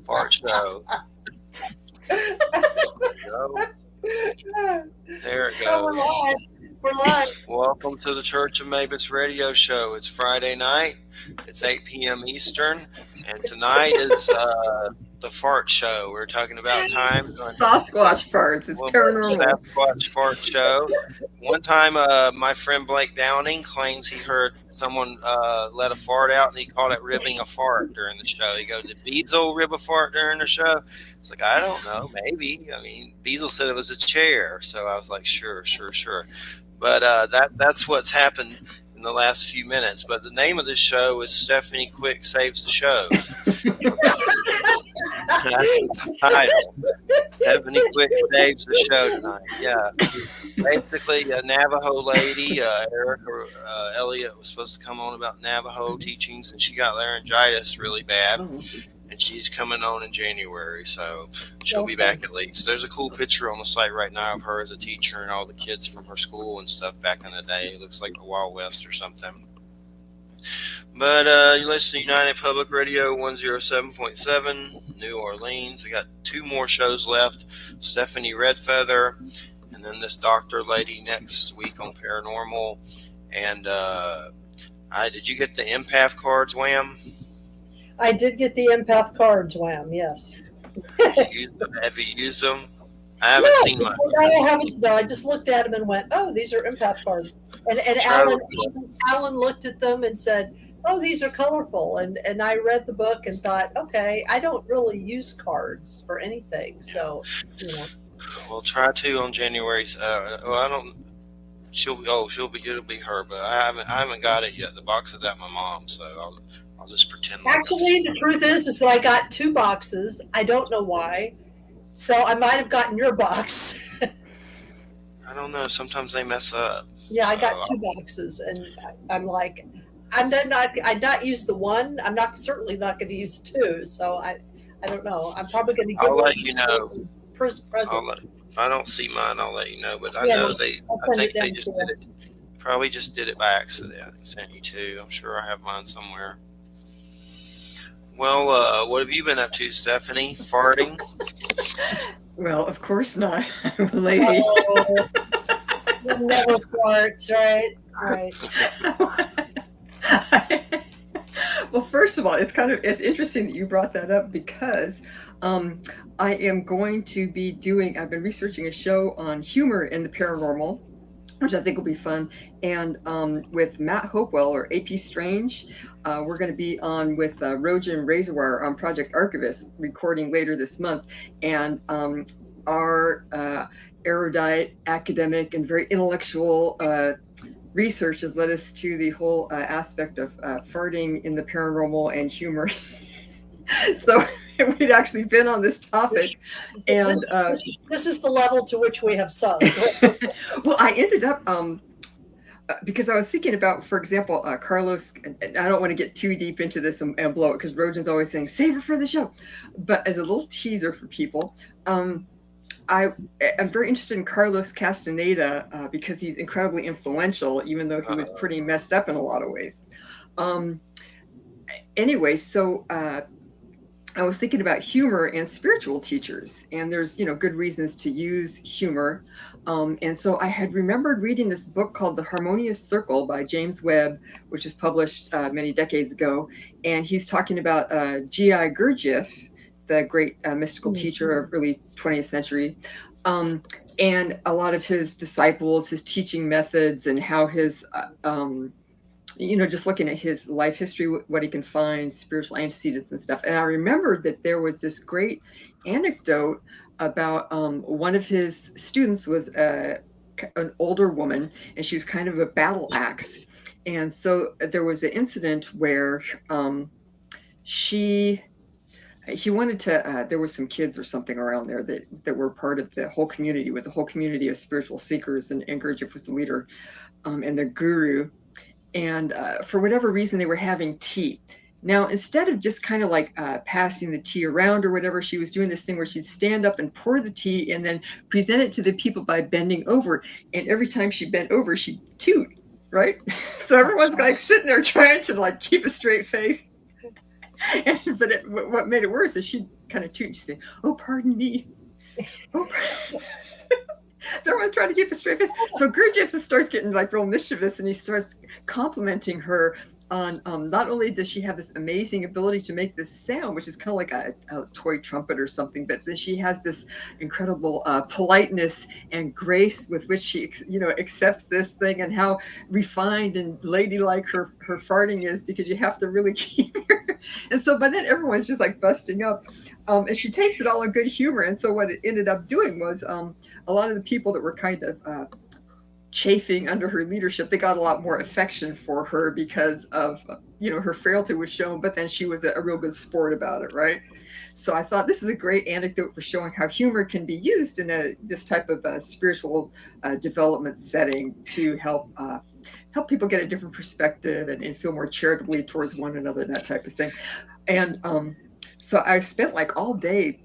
Fart show. Go. There it Oh, we're goes. live. We're live. Welcome to the Church of Mabus radio show. It's Friday night. It's 8 p.m. Eastern, and tonight is the fart show. We're talking about times Sasquatch farts. It's when paranormal. Sasquatch fart show. One time, my friend Blake Downing claims he heard someone let a fart out, and he called it ribbing a fart during the show. He goes, "Did Beazle rib a fart during the show?" It's like, I don't know, maybe. I mean, Beazle said it was a chair, so I was like, sure, sure, sure. But that's what's happened in the last few minutes. But the name of the show is Stephanie Quick Saves the Show. That's the title. Stephanie Quick saves the show tonight. Yeah, basically a Navajo lady, Erica Elliott, was supposed to come on about Navajo teachings, and she got laryngitis really bad, and she's coming on in January, so she'll be back at least. There's a cool picture on the site right now of her as a teacher and all the kids from her school and stuff back in the day. It looks like the Wild West or something. But you listen to United Public Radio 107.7, New Orleans. I got two more shows left. Stephanie Redfeather, and then this doctor lady next week on Paranormal. And did you get the empath cards, Wham? I did get the empath cards, Wham, yes. Have you used them? I haven't seen mine. I haven't. No, I just looked at them and went, "Oh, these are empath cards." And Alan looked at them and said, "Oh, these are colorful." And I read the book and thought, "Okay, I don't really use cards for anything, so you know." We'll try to on January. I don't. It'll be her, but I haven't got it yet. The box is at my mom's, so I'll just pretend. Actually, the truth is that I got two boxes. I don't know why. So I might have gotten your box. I don't know. Sometimes they mess up. Yeah, I got two boxes, and I'm like, I'd not use the one. I'm certainly not going to use two. So I don't know. I'm probably going to give. I'll let you know. Present. If I don't see mine, I'll let you know. But I know I think they just did it. Probably just did it by accident and sent you two. I'm sure I have mine somewhere. Well, what have you been up to, Stephanie? Farting? Well, of course not. I'm a lady. Never farts, right? Right. Well, first of all, it's interesting that you brought that up because I am going to be I've been researching a show on humor in the paranormal, which I think will be fun. And with Matt Hopewell or AP Strange, we're going to be on with Rojan Razorwire on Project Archivist, recording later this month. And our erudite, academic, and very intellectual research has led us to the whole aspect of farting in the paranormal and humor. So we'd actually been on this topic, and this is the level to which we have sunk. Well, I ended up because I was thinking about, for example, Carlos. I don't want to get too deep into this and blow it because Rojan's always saying save it for the show. But as a little teaser for people, I'm very interested in Carlos Castaneda because he's incredibly influential, even though he was pretty messed up in a lot of ways. Anyway, so I was thinking about humor and spiritual teachers, and there's, good reasons to use humor. And so I had remembered reading this book called The Harmonious Circle by James Webb, which was published many decades ago. And he's talking about G.I. Gurdjieff, the great mystical teacher of early 20th century, and a lot of his disciples, his teaching methods, and how his just looking at his life history, what he can find, spiritual antecedents and stuff. And I remembered that there was this great anecdote about one of his students was an older woman, and she was kind of a battle axe. And so there was an incident where he wanted to, there was some kids or something around there that were part of the whole community. It was a whole community of spiritual seekers, and Gurdjieff was the leader and the guru. And for whatever reason, they were having tea. Now, instead of just kind of like passing the tea around or whatever, she was doing this thing where she'd stand up and pour the tea and then present it to the people by bending over. And every time she bent over, she'd toot, right? So everyone's like sitting there trying to like keep a straight face. What made it worse is she'd kind of toot. She'd say, "Oh, pardon me." Oh, everyone's trying to keep a straight face. So Gurdjieff starts getting like real mischievous, and he starts complimenting her on not only does she have this amazing ability to make this sound, which is kind of like a toy trumpet or something, but then she has this incredible politeness and grace with which she, accepts this thing, and how refined and ladylike her farting is, because you have to really keep her. And so by then everyone's just like busting up. And she takes it all in good humor. And so what it ended up doing was a lot of the people that were kind of chafing under her leadership, they got a lot more affection for her because of, her frailty was shown, but then she was a real good sport about it, right? So I thought this is a great anecdote for showing how humor can be used in this type of spiritual development setting to help people get a different perspective and feel more charitably towards one another, and that type of thing. And so I spent like all day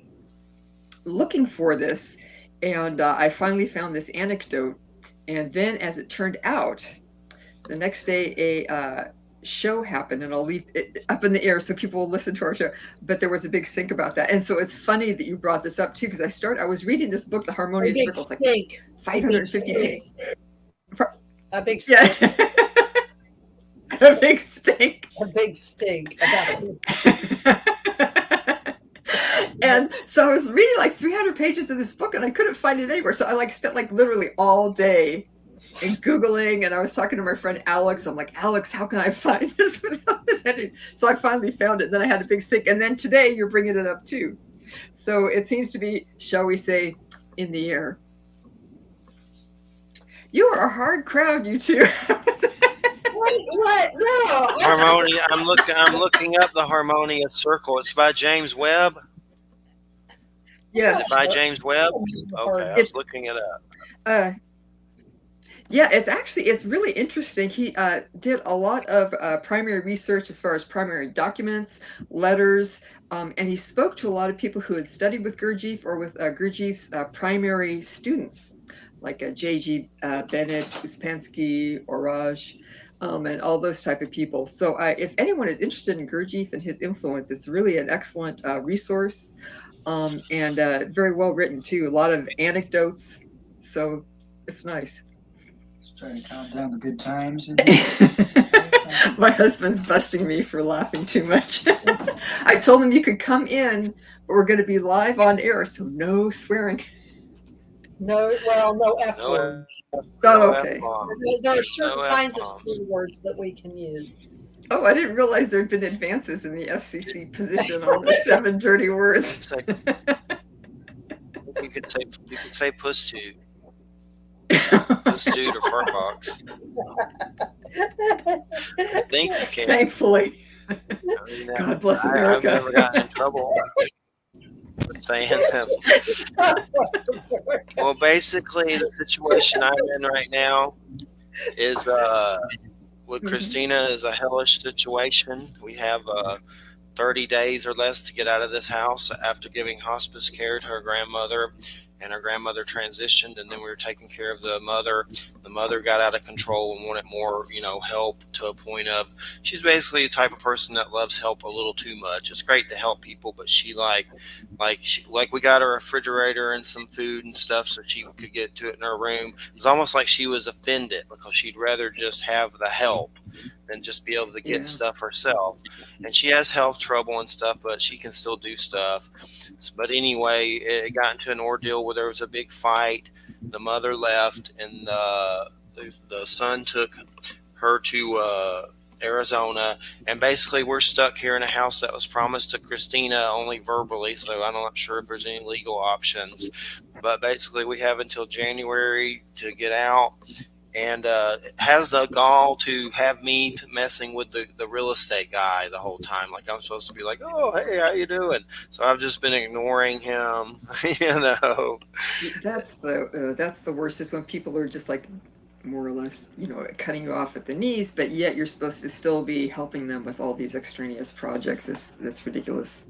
looking for this, and I finally found this anecdote. And then, as it turned out, the next day a show happened, and I'll leave it up in the air so people will listen to our show. But there was a big stink about that, and so it's funny that you brought this up too, because I was reading this book, The Harmonious Circle, like 550 pages. A big stink. Yeah. A big stink. A big stink. And so I was reading like 300 pages of this book, and I couldn't find it anywhere. So I spent literally all day in Googling, and I was talking to my friend Alex. I'm like, Alex, how can I find this without this ending? So I finally found it. Then I had a big stink. And then today you're bringing it up too. So it seems to be, shall we say, in the air. You are a hard crowd, you two. What? No. Harmonia. I'm looking up the Harmonious Circle. It's by James Webb. Yes. Is it by James Webb? Okay, I was looking it up. Yeah, it's really interesting. He did a lot of primary research as far as primary documents, letters, and he spoke to a lot of people who had studied with Gurdjieff or with Gurdjieff's primary students, like J.G. Bennett, Uspensky, Oraj, and all those type of people. So if anyone is interested in Gurdjieff and his influence, it's really an excellent resource, and very well written too. A lot of anecdotes, so it's nice. Trying to count down the good times. My husband's busting me for laughing too much. I told him you could come in, but we're going to be live on air, so no swearing. No F words. Oh, okay. There are certain kinds of swear words that we can use. Oh, I didn't realize there'd been advances in the FCC position on the 7 dirty words. You could say puss toot. Puss toot or fart box. I think you can. Thankfully. God bless America. I've never gotten in trouble with saying them. Well, basically, the situation I'm in right now is with Christina is a hellish situation. We have 30 days or less to get out of this house after giving hospice care to her grandmother, and her grandmother transitioned, and then we were taking care of the mother. The mother got out of control and wanted more, help, to a point of she's basically the type of person that loves help a little too much. It's great to help people, but she like we got her a refrigerator and some food and stuff so she could get to it in her room. It's almost like she was offended because she'd rather just have the help than just be able to get stuff herself. And she has health trouble and stuff, but she can still do stuff. But anyway, it got into an ordeal where there was a big fight. The mother left, and the son took her to Arizona, and basically we're stuck here in a house that was promised to Christina only verbally, so I'm not sure if there's any legal options. But basically we have until January to get out, and has the gall to have me messing with the real estate guy the whole time. Like I'm supposed to be like, oh, hey, how you doing? So I've just been ignoring him, That's the worst, is when people are just like more or less, cutting you off at the knees, but yet you're supposed to still be helping them with all these extraneous projects. That's ridiculous.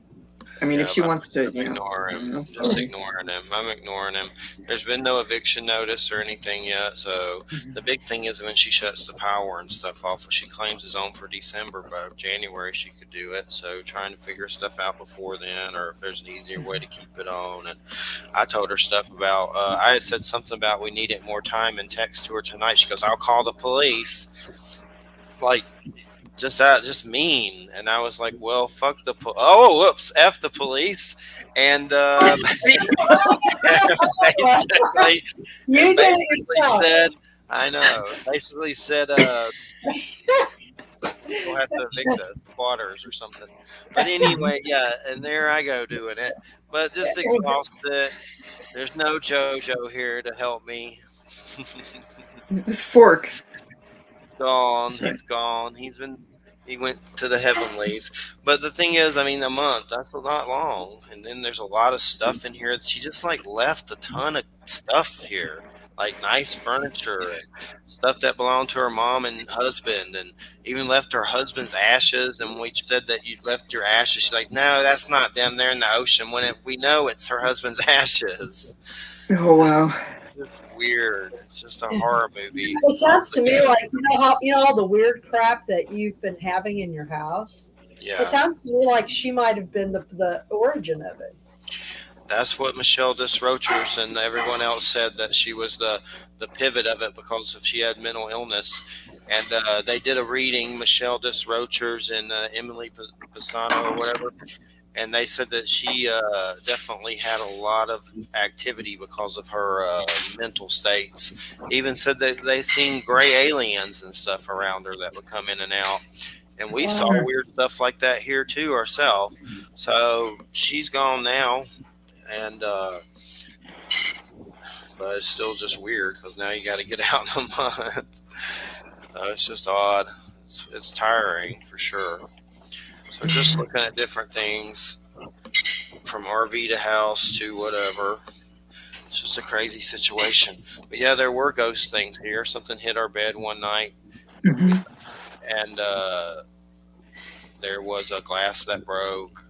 I mean, if Yeah, she but wants to, ignore him. I'm Just sorry. ignoring him. I'm ignoring him. There's been no eviction notice or anything yet. So the big thing is when she shuts the power and stuff off, she claims it's on for December, but January she could do it. So trying to figure stuff out before then, or if there's an easier way to keep it on. And I told her stuff about. I had said something about we needed more time and text to her tonight. She goes, "I'll call the police." Like just mean. And I was like, well, fuck the oh, whoops, f the police. And basically You and did it basically yourself. said, I know, basically said we'll have to evict the squatters or something. But anyway, yeah, and there I go doing it, but just exhausted. There's no JoJo here to help me. It's Fork. Gone. That's right. He's gone. He went to the heavenlies. But the thing is, I mean, a month, that's not long. And then there's a lot of stuff in here. She just like left a ton of stuff here. Like nice furniture and stuff that belonged to her mom and husband, and even left her husband's ashes. And we said that you left your ashes. She's like, no, that's not them. They're in the ocean. We know it's her husband's ashes. Oh, wow. It's weird. It's just a horror movie. It sounds to me like all the weird crap that you've been having in your house. Yeah. It sounds to me like she might have been the origin of it. That's what Michelle Desrochers and everyone else said, that she was the pivot of it because if she had mental illness. And they did a reading, Michelle Desrochers and Emily Pisano or whatever, and they said that she definitely had a lot of activity because of her mental states. Even said that they seen gray aliens and stuff around her that would come in and out. And we saw weird stuff like that here too ourselves. So she's gone now. And but it's still just weird because now you got to get out in a month. It's just odd. It's tiring for sure. So just looking at different things from RV to house to whatever. It's just a crazy situation. But yeah, there were ghost things here. Something hit our bed one night, and there was a glass that broke.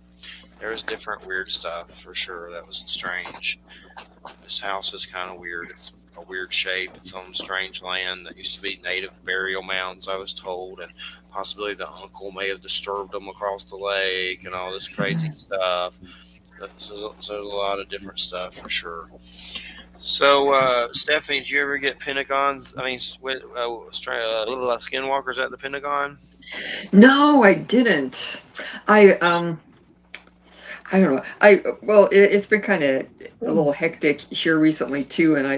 There was different weird stuff for sure. That was strange. This house is kind of weird. It's a weird shape. It's on strange land that used to be native burial mounds, I was told, and possibly the uncle may have disturbed them across the lake and all this crazy stuff. So there's a lot of different stuff for sure. So, Stephanie, did you ever get Pentagons? I mean, skinwalkers at the Pentagon? No, I didn't. I don't know. It's been kind of a little hectic here recently too, and I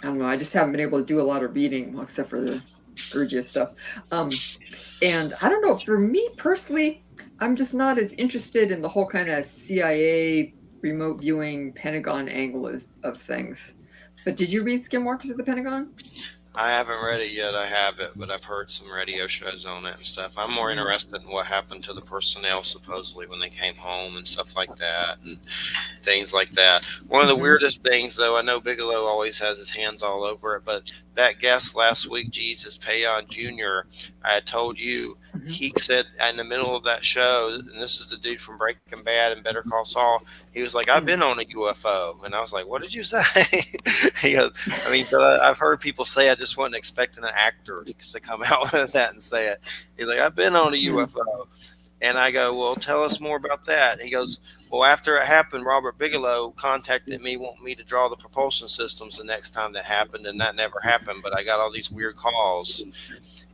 don't know. I just haven't been able to do a lot of reading, well, except for the Gurdjieff stuff. And I don't know. For me personally, I'm just not as interested in the whole kind of CIA remote viewing Pentagon angle of things. But did you read Skinwalkers at the Pentagon? I haven't read it yet. I have it, but I've heard some radio shows on it and stuff. I'm more interested in what happened to the personnel supposedly when they came home and stuff like that and things like that. One of the weirdest things, though, I know Bigelow always has his hands all over it, but that guest last week, Jesus Payon Jr., I had told you, he said in the middle of that show, and this is the dude from Breaking Bad and Better Call Saul, he was like, I've been on a UFO. And I was like, what did you say? He goes, I mean, I've heard people say, I just wasn't expecting an actor to come out with that and say it. He's like, I've been on a UFO. And I go, well, tell us more about that. He goes, well, after it happened, Robert Bigelow contacted me, wanting me to draw the propulsion systems the next time that happened, and that never happened. But I got all these weird calls.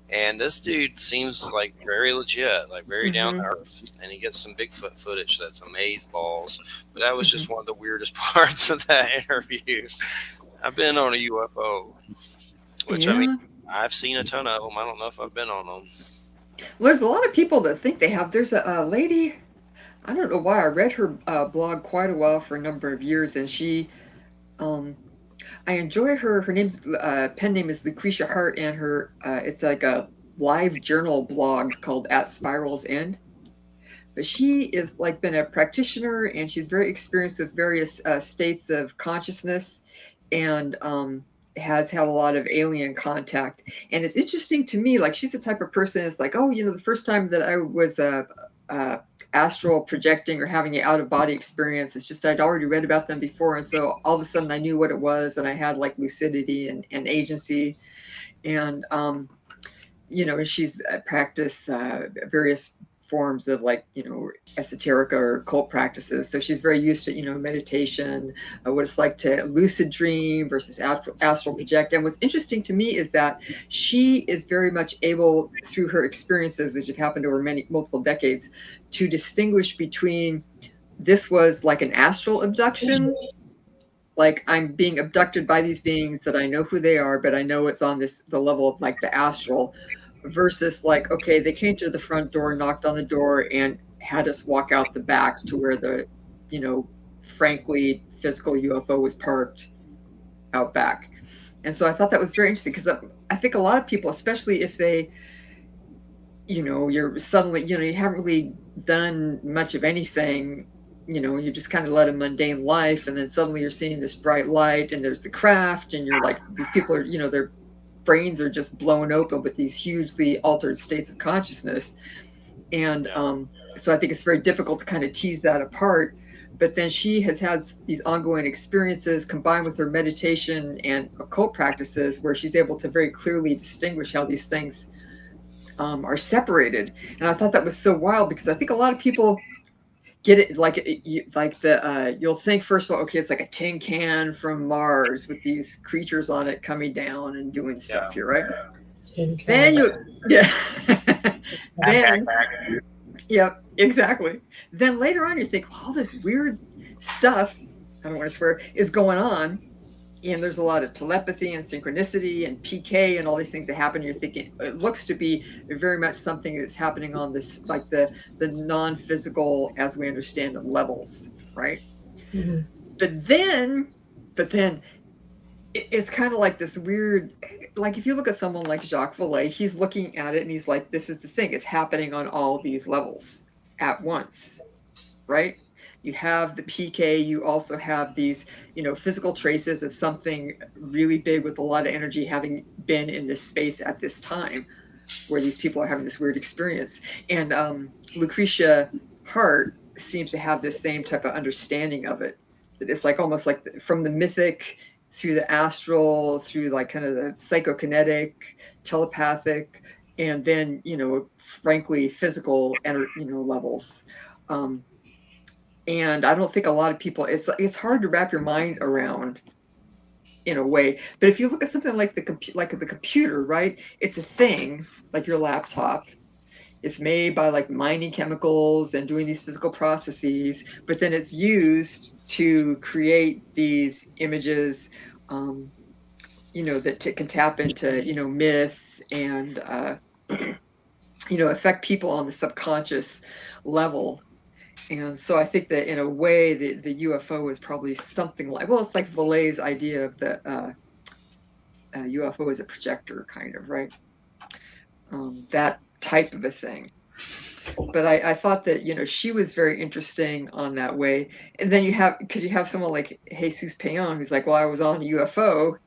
And this dude seems like very legit, like very down to earth. And he gets some Bigfoot footage that's amazeballs. But that was just one of the weirdest parts of that interview. I've been on a UFO, which I mean, I've seen a ton of them. I don't know if I've been on them. Well, there's a lot of people that think they have. There's a lady, I don't know why, I read her blog quite a while for a number of years, and she, I enjoyed her. Her name's pen name is Lucretia Hart, and her it's like a live journal blog called At Spiral's End. But she is like been a practitioner, and she's very experienced with various states of consciousness, and has had a lot of alien contact. And it's interesting to me, like she's the type of person that's like, oh, the first time that I was astral projecting or having an out of body experience. It's just I'd already read about them before, and so all of a sudden I knew what it was, and I had like lucidity and agency, and she's practiced various forms of like esoteric or occult practices. So she's very used to meditation, what it's like to lucid dream versus astral project. And what's interesting to me is that she is very much able, through her experiences, which have happened over multiple decades, to distinguish between this was like an astral abduction, like I'm being abducted by these beings that I know who they are, but I know it's on the level of like the astral, versus like, okay, they came to the front door, knocked on the door, and had us walk out the back to where the, frankly, physical UFO was parked out back. And so I thought that was very interesting, because I think a lot of people, especially if they, you're suddenly, you haven't really done much of anything, you just kind of led a mundane life, and then suddenly you're seeing this bright light, and there's the craft, and you're like, these people are, their brains are just blown open with these hugely altered states of consciousness. And so I think it's very difficult to kind of tease that apart. But then she has had these ongoing experiences combined with her meditation and occult practices, where she's able to very clearly distinguish how these things are separated. And I thought that was so wild, because I think a lot of people get it like you'll think first of all, okay, it's like a tin can from Mars with these creatures on it coming down and doing stuff here, right? Then yep, exactly. Then later on you think, well, all this weird stuff, I don't want to swear, is going on, and there's a lot of telepathy and synchronicity and PK and all these things that happen. You're thinking it looks to be very much something that's happening on this, like the non-physical, as we understand it, levels, right? Mm-hmm. But then it's kind of like this weird, like if you look at someone like Jacques Vallée, he's looking at it and he's like, this is the thing, it's happening on all these levels at once, right? You have the PK, you also have these, physical traces of something really big with a lot of energy having been in this space at this time, where these people are having this weird experience. And Lucretia Hart seems to have this same type of understanding of it, that it's like almost like from the mythic through the astral, through like kind of the psychokinetic, telepathic, and then, frankly, physical, levels. And I don't think a lot of people, it's hard to wrap your mind around in a way. But if you look at something like the computer, right? It's a thing, like your laptop. It's made by like mining chemicals and doing these physical processes, but then it's used to create these images, that can tap into, myth and, affect people on the subconscious level. And so I think that in a way, the UFO is probably something like, well, it's like Vallée's idea of the UFO as a projector, kind of, right? That type of a thing. But I thought that, she was very interesting on that way. And then you have someone like Jesus Payon, who's like, well, I was on a UFO,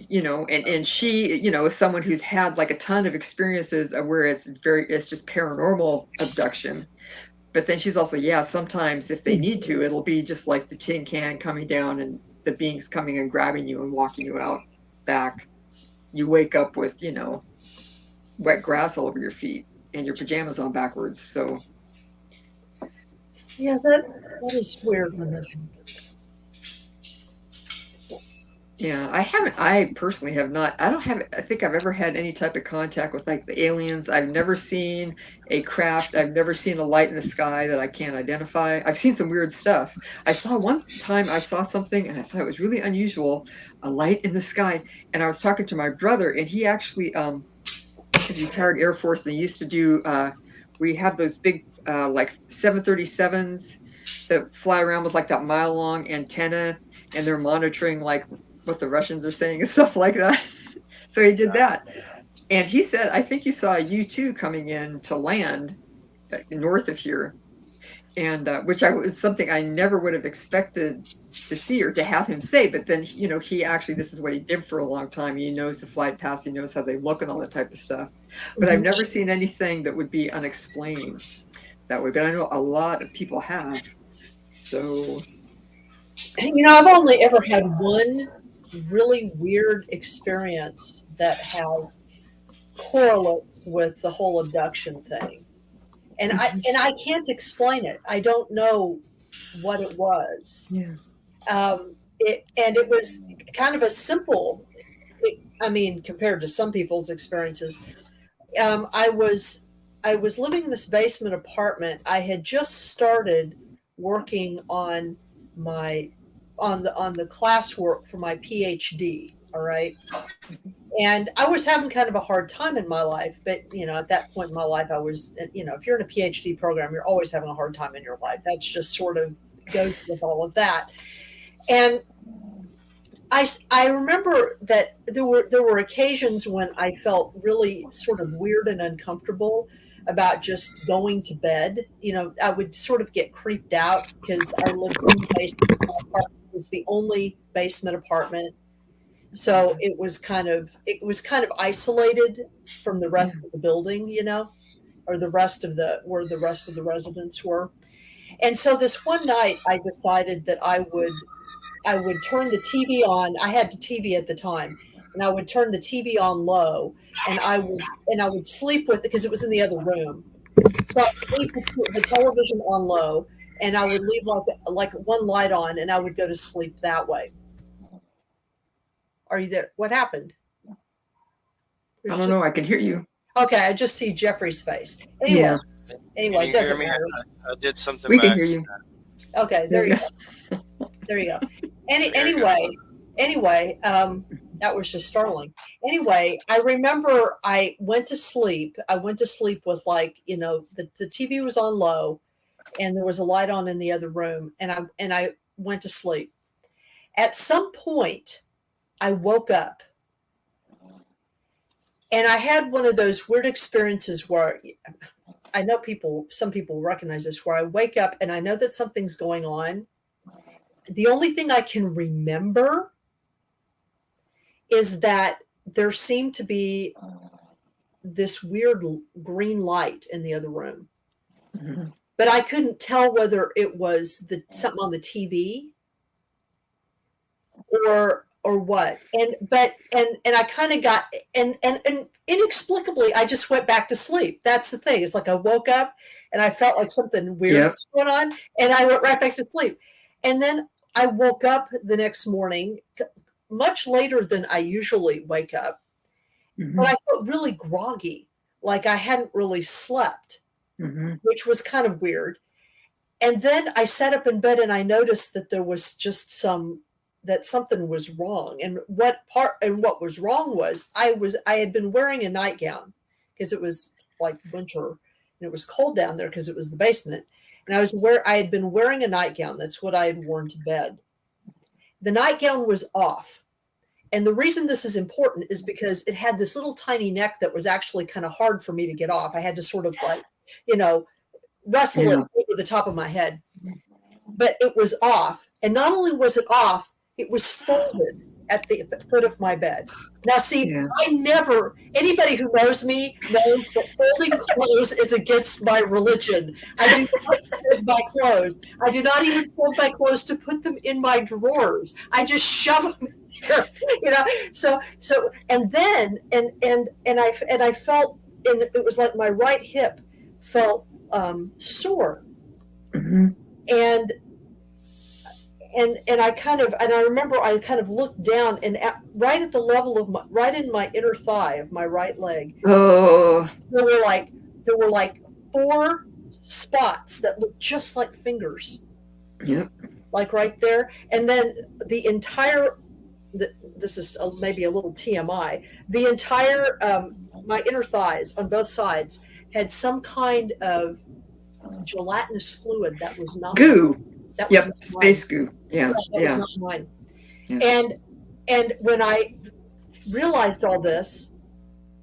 and she, is someone who's had like a ton of experiences of where it's just paranormal abduction. But then she's also, sometimes if they need to, it'll be just like the tin can coming down and the beings coming and grabbing you and walking you out back. You wake up with, wet grass all over your feet and your pajamas on backwards. So yeah, that is weird when that happens. Yeah, I personally have not, I think I've ever had any type of contact with like the aliens. I've never seen a craft. I've never seen a light in the sky that I can't identify. I've seen some weird stuff. One time I saw something and I thought it was really unusual, a light in the sky. And I was talking to my brother, and he actually, he's retired Air Force. They used to do, we have those big, like 737s that fly around with like that mile long antenna, and they're monitoring like what the Russians are saying and stuff like that. So he did that. And he said, I think you saw a U-2 coming in to land north of here. And which was something I never would have expected to see or to have him say, but then, he actually, this is what he did for a long time. He knows the flight paths, he knows how they look and all that type of stuff. But I've never seen anything that would be unexplained that way. But I know a lot of people have. So, I've only ever had one really weird experience that has correlates with the whole abduction thing. And I can't explain it. I don't know what it was. yeah. It was kind of a simple, compared to some people's experiences. I was living in this basement apartment. I had just started working on the classwork for my PhD. All right. And I was having kind of a hard time in my life, but at that point in my life, I was, if you're in a PhD program, you're always having a hard time in your life. That's just sort of goes with all of that. And I remember that there were occasions when I felt really sort of weird and uncomfortable about just going to bed. I would sort of get creeped out because I lived in the basement apartment. It was the only basement apartment. So it was kind of isolated from the rest of the building, or the rest of where the rest of the residents were. And so this one night I decided that I would turn the TV on. I had the TV at the time, and I would turn the TV on low, and I would sleep with it because it was in the other room. So I would leave the television on low, and I would leave like one light on, and I would go to sleep that way. Are you there? What happened? I don't know. I can hear you. Okay, I just see Jeffrey's face. Anyway, Yeah. It doesn't matter. I did something. We can hear you. Okay, there you go. There you go. Anyway, that was just startling. Anyway, I remember I went to sleep. I went to sleep with the TV was on low, and there was a light on in the other room, and I went to sleep. At some point, I woke up, and I had one of those weird experiences where I know some people recognize this, where I wake up and I know that something's going on. The only thing I can remember is that there seemed to be this weird green light in the other room. Mm-hmm. But I couldn't tell whether it was something on the TV or what. And I kind of got and inexplicably I just went back to sleep. That's the thing. It's like I woke up and I felt like something weird was going on, and I went right back to sleep. And then I woke up the next morning much later than I usually wake up. Mm-hmm. But I felt really groggy, like I hadn't really slept, mm-hmm. which was kind of weird. And then I sat up in bed and I noticed that there was just something was wrong. And what was wrong was I had been wearing a nightgown because it was like winter and it was cold down there because it was the basement. And I had been wearing a nightgown. That's what I had worn to bed. The nightgown was off. And the reason this is important is because it had this little tiny neck that was actually kind of hard for me to get off. I had to sort of wrestle it over the top of my head. But it was off. And not only was it off, it was folded at the foot of my bed. Now, see, anybody who knows me knows that folding clothes is against my religion. I do not fold my clothes. I do not even fold my clothes to put them in my drawers. I just shove them here, So, and then, and I felt, and it was like my right hip felt sore. Mm-hmm. And I remember I kind of looked down and right at the level of right in my inner thigh of my right leg. Oh, there were like 4 spots that looked just like fingers. Yep. Like right there. And then the entire, this is maybe a little TMI, the entire, my inner thighs on both sides had some kind of gelatinous fluid that was not goo. That was space goo. Yeah, that was not mine. Yeah. And when I realized all this,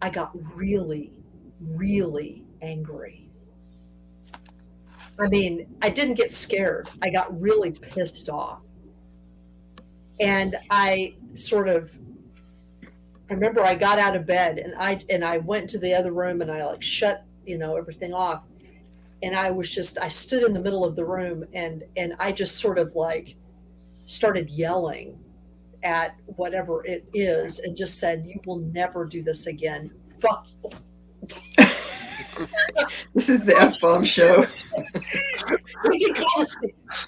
I got really, really angry. I mean, I didn't get scared. I got really pissed off. And I remember I got out of bed and I went to the other room and I like shut, everything off. And I stood in the middle of the room and I just sort of like started yelling at whatever it is and just said, "You will never do this again. Fuck." This is the F-bomb show. We can call it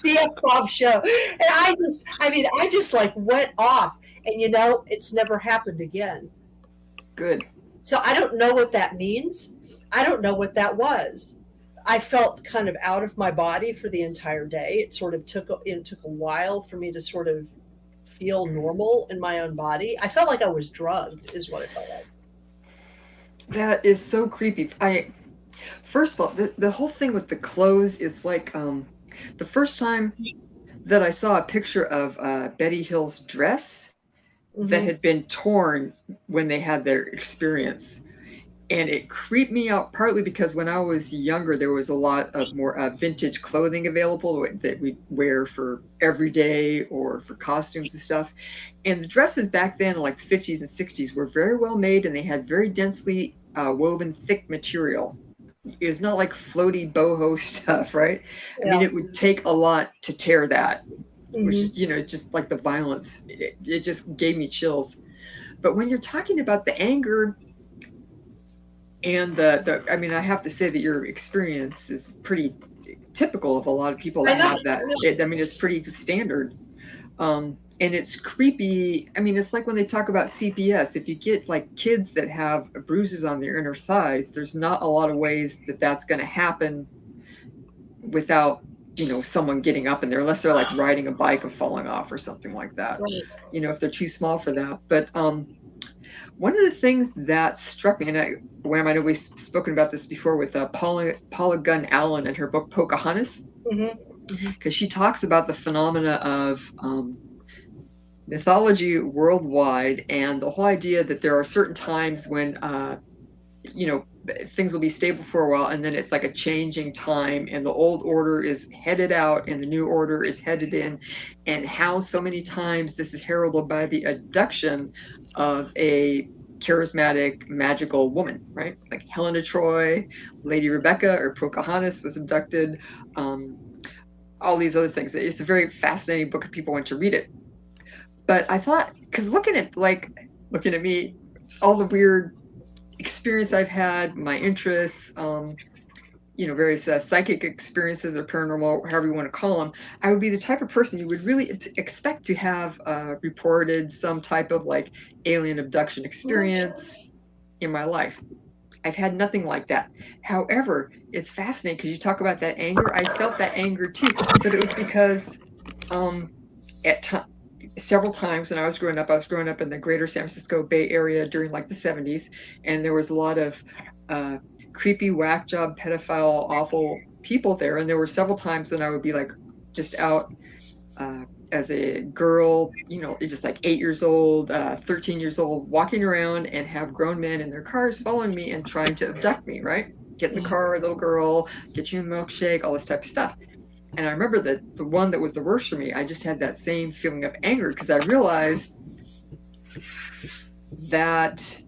the F-bomb show. And I just like went off, and it's never happened again. Good. So I don't know what that means. I don't know what that was. I felt kind of out of my body for the entire day. It took a while for me to sort of feel normal in my own body. I felt like I was drugged, is what it felt like. That is so creepy. First of all, the whole thing with the clothes is like the first time that I saw a picture of Betty Hill's dress that had been torn when they had their experience. And it creeped me out partly because when I was younger, there was a lot of more vintage clothing available that we wear for every day or for costumes and stuff. And the dresses back then, like the 50s and 60s, were very well made and they had very densely woven thick material. It was not like floaty boho stuff, right? Yeah. I mean, it would take a lot to tear that, which is, just like the violence. It just gave me chills. But when you're talking about the anger and I mean, I have to say that your experience is pretty typical of a lot of people that have that. I mean, it's pretty standard. And it's creepy. I mean, it's like when they talk about CPS. If you get like kids that have bruises on their inner thighs, there's not a lot of ways that that's going to happen without, someone getting up in there, unless they're like riding a bike and falling off or something like that. Right. If they're too small for that. But one of the things that struck me, and I know we've spoken about this before with Paula Gunn Allen in her book Pocahontas, because she talks about the phenomena of mythology worldwide and the whole idea that there are certain times when things will be stable for a while and then it's like a changing time and the old order is headed out and the new order is headed in, and how so many times this is heralded by the abduction of a charismatic magical woman, right? Like Helena Troy, Lady Rebecca, or Pocahontas was abducted, all these other things. It's a very fascinating book if people want to read it. But I thought, because looking at me, all the weird experience I've had, my interests, various psychic experiences or paranormal, however you want to call them, I would be the type of person you would really expect to have reported some type of like alien abduction experience in my life. I've had nothing like that. However, it's fascinating because you talk about that anger. I felt that anger too, but it was because several times when I was growing up in the greater San Francisco Bay Area during like the 70s, and there was a lot of creepy, whack job, pedophile, awful people there. And there were several times when I would be like just out as a girl, just like 8 years old, 13 years old, walking around and have grown men in their cars following me and trying to abduct me, right? Get in the car, little girl, get you a milkshake, all this type of stuff. And I remember that the one that was the worst for me, I just had that same feeling of anger because I realized that,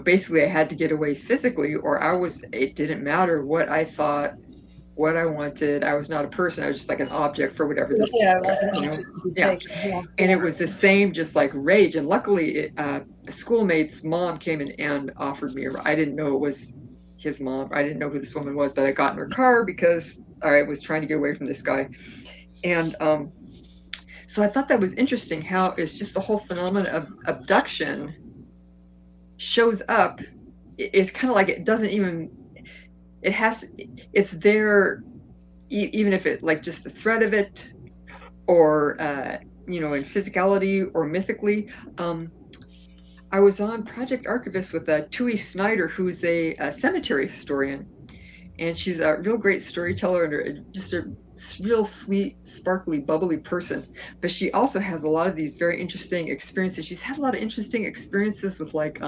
basically I had to get away physically or it didn't matter what I thought, what I wanted. I was not a person. I was just like an object for whatever this, And it was the same, just like rage. And luckily a schoolmate's mom came in and offered me, I didn't know it was his mom. I didn't know who this woman was, but I got in her car because I was trying to get away from this guy. And so I thought that was interesting how it's just the whole phenomenon of abduction shows up. It's kind of like it doesn't even, it's there, even if it like just the threat of it or, in physicality or mythically. I was on Project Archivist with Tui Snyder, who's a cemetery historian. And she's a real great storyteller and just a real sweet, sparkly, bubbly person. But she also has a lot of these very interesting experiences. She's had a lot of interesting experiences with like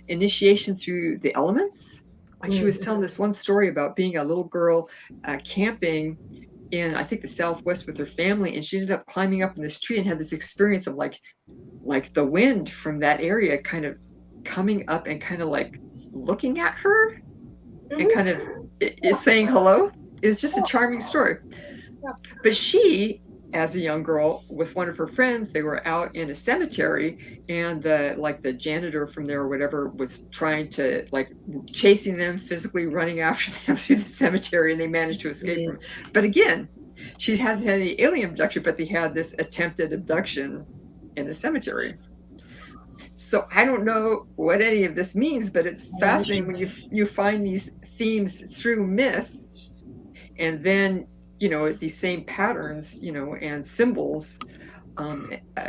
initiation through the elements. Like she was telling this one story about being a little girl camping in, I think, the Southwest with her family, and she ended up climbing up in this tree and had this experience of like the wind from that area kind of coming up and kind of like looking at her and kind of is saying hello. It's just a charming story. But she, as a young girl with one of her friends, they were out in a cemetery, and the janitor from there or whatever was trying to chasing them, physically running after them through the cemetery, and they managed to escape from. But again, she hasn't had any alien abduction, but they had this attempted abduction in the cemetery. So I don't know what any of this means, but it's fascinating when you find these themes through myth, and then these same patterns, and symbols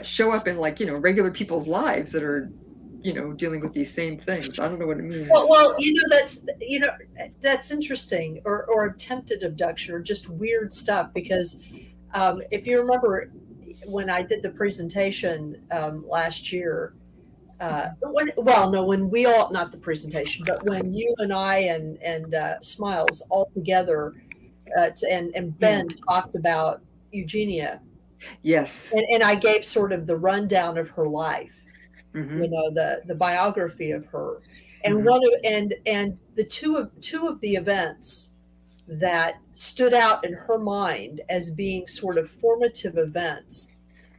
show up in regular people's lives that are dealing with these same things. I don't know what it means. Well, that's interesting, or attempted abduction, or just weird stuff. Because if you remember, when I did the presentation last year, when we all, not the presentation, but when you and I and Smiles all together, and Ben talked about Eugenia. Yes. And I gave sort of the rundown of her life, the biography of her, and the two of the events that stood out in her mind as being sort of formative events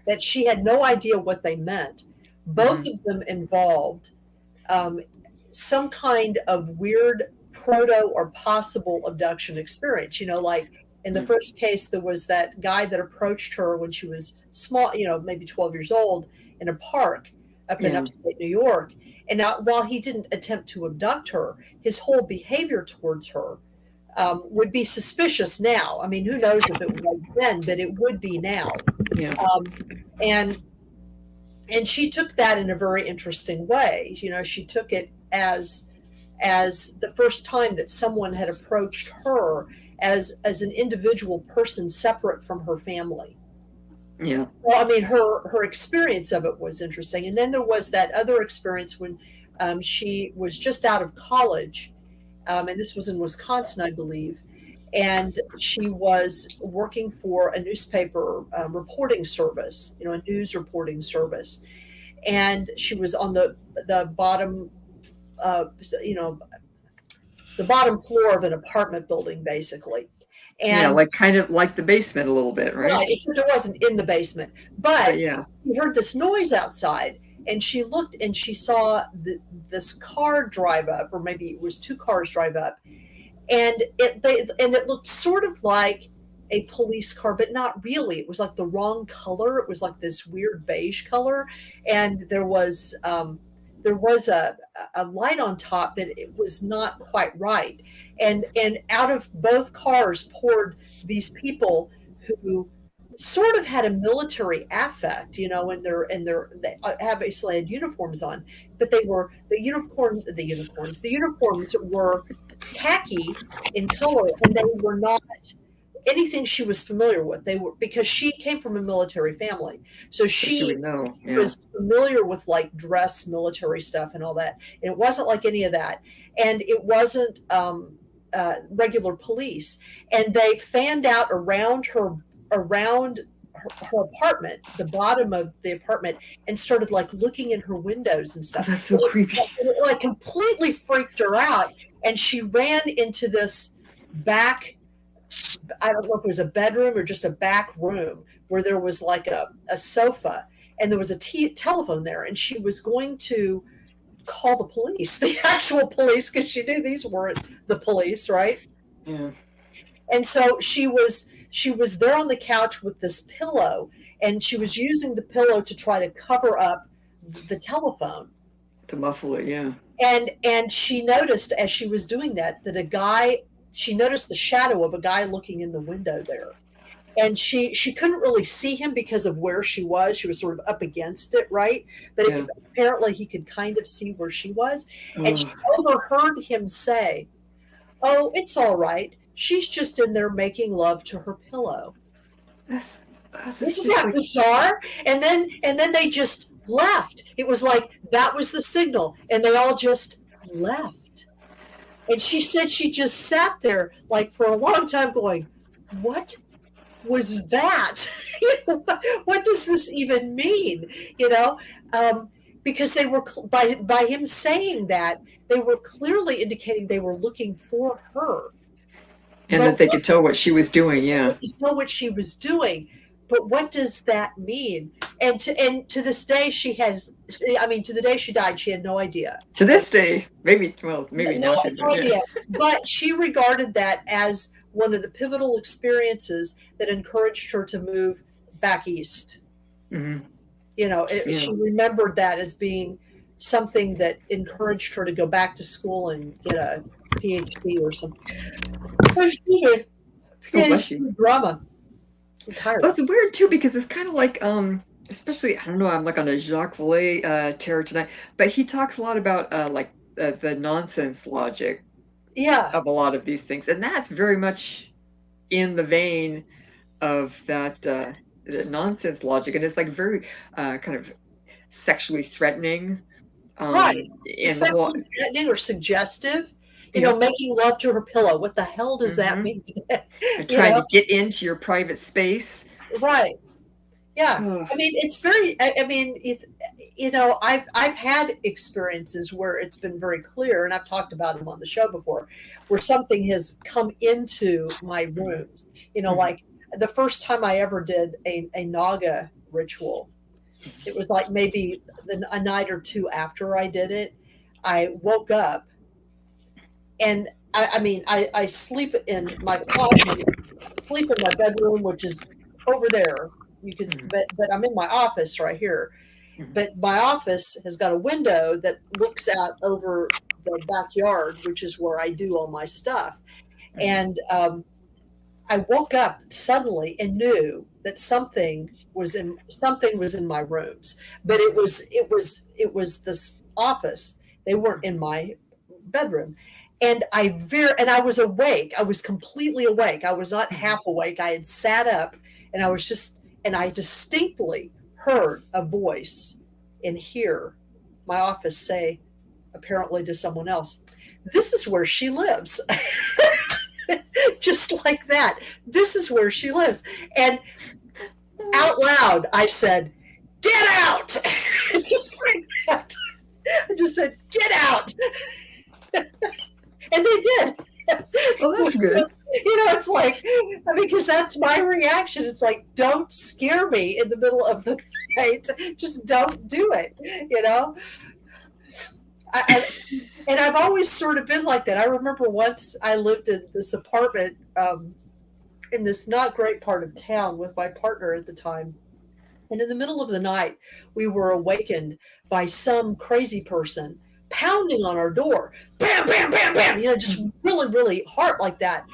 that she had no idea what they meant. Both of them involved some kind of weird proto or possible abduction experience. Like in the first case, there was that guy that approached her when she was small, maybe 12 years old, in a park up in upstate New York. And now, while he didn't attempt to abduct her, his whole behavior towards her would be suspicious now. I mean, who knows if it was then, but it would be now. Yeah. And she took that in a very interesting way. She took it as the first time that someone had approached her as an individual person separate from her family. Yeah. Well, I mean, her experience of it was interesting. And then there was that other experience when she was just out of college, and this was in Wisconsin, I believe, and she was working for a newspaper reporting service, a news reporting service. And she was on the bottom, the bottom floor of an apartment building, basically. And kind of like the basement a little bit, right? Right, except it wasn't in the basement. But she heard this noise outside, and she looked and she saw this car drive up, or maybe it was two cars drive up, and it looked sort of like a police car, but not really. It was like the wrong color. It was like this weird beige color, and there was a light on top, but it was not quite right. And out of both cars poured these people who sort of had a military affect, and they obviously had uniforms on, but they were the uniforms were khaki in color, and they were not anything she was familiar with. They were, because she came from a military family, so she would know. Yeah. was familiar with dress military stuff and all that. And it wasn't like any of that, and it wasn't regular police. And they fanned out around her apartment, the bottom of the apartment, and started looking in her windows and stuff. Oh, that's so creepy. It completely freaked her out, and she ran into this back, I don't know if it was a bedroom or just a back room, where there was a sofa, and there was a telephone there, and she was going to call the police, the actual police, because she knew these weren't the police, right? Yeah. And so she was there on the couch with this pillow, and she was using the pillow to try to cover up the telephone, to muffle it. Yeah. And she noticed, as she was doing that she noticed the shadow of a guy looking in the window there. And she couldn't really see him because of where she was. She was sort of up against it, right? But apparently he could kind of see where she was. And she overheard him say, "Oh, it's all right. She's just in there making love to her pillow." Isn't that bizarre? And then they just left. It was like that was the signal, and they all just left. And she said she just sat there for a long time going, "What was that? What does this even mean? Because they were by him saying that, they were clearly indicating they were looking for her, And but that they could tell what she was doing. Yeah. to know what she was doing. But what does that mean? And to this day, she has. I mean, to the day she died, she had no idea. To this day, maybe now she's no idea. But she regarded that as one of the pivotal experiences that encouraged her to move back east. Mm-hmm. She remembered that as being something that encouraged her to go back to school and get a PhD or something. Bless you. Drama. I'm tired. That's weird too, because it's kind of like, especially, I don't know, I'm like on a Jacques Vallée terror tonight, but he talks a lot about the nonsense logic of a lot of these things, and that's very much in the vein of that the nonsense logic, and it's like very kind of sexually threatening, right? And sexually threatening or suggestive. Making love to her pillow. What the hell does that mean? Trying to get into your private space. Right. Yeah. I mean, it's very, I've had experiences where it's been very clear, and I've talked about them on the show before, where something has come into my rooms, like the first time I ever did a Naga ritual, it was like maybe a night or two after I did it, I woke up. And I sleep in my closet, sleep in my bedroom, which is over there. You can, but I'm in my office right here. But my office has got a window that looks out over the backyard, which is where I do all my stuff. And I woke up suddenly and knew that something was in my rooms, but it was this office. They weren't in my bedroom. And I was awake. I was completely awake. I was not half awake. I had sat up, and I distinctly heard a voice in here, my office, say, apparently to someone else, "This is where she lives." Just like that. This is where she lives. And out loud, I said, "Get out!" Just like that. I just said, "Get out!" And they did. Well, that's good. It's like, because that's my reaction. It's like, don't scare me in the middle of the night. Just don't do it, And I've always sort of been like that. I remember once I lived in this apartment in this not great part of town with my partner at the time. And in the middle of the night, we were awakened by some crazy person pounding on our door, bam, bam, bam, bam, just really, really hard like that.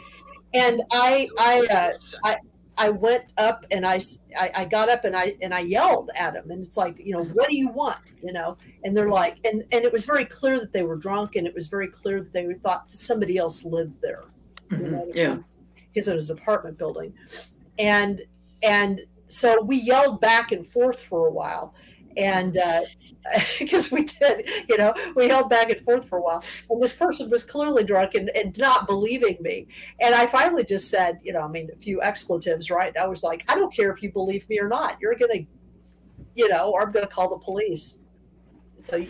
And I went up and I got up and I yelled at him, and it's like, what do you want? And they're like, and it was very clear that they were drunk, and it was very clear that they thought somebody else lived there. Because it was an apartment building. And so we yelled back and forth for a while. And because we did, we held back and forth for a while. And this person was clearly drunk and not believing me. And I finally just said, a few expletives, right? I was like, I don't care if you believe me or not. You're going to, or I'm going to call the police. So,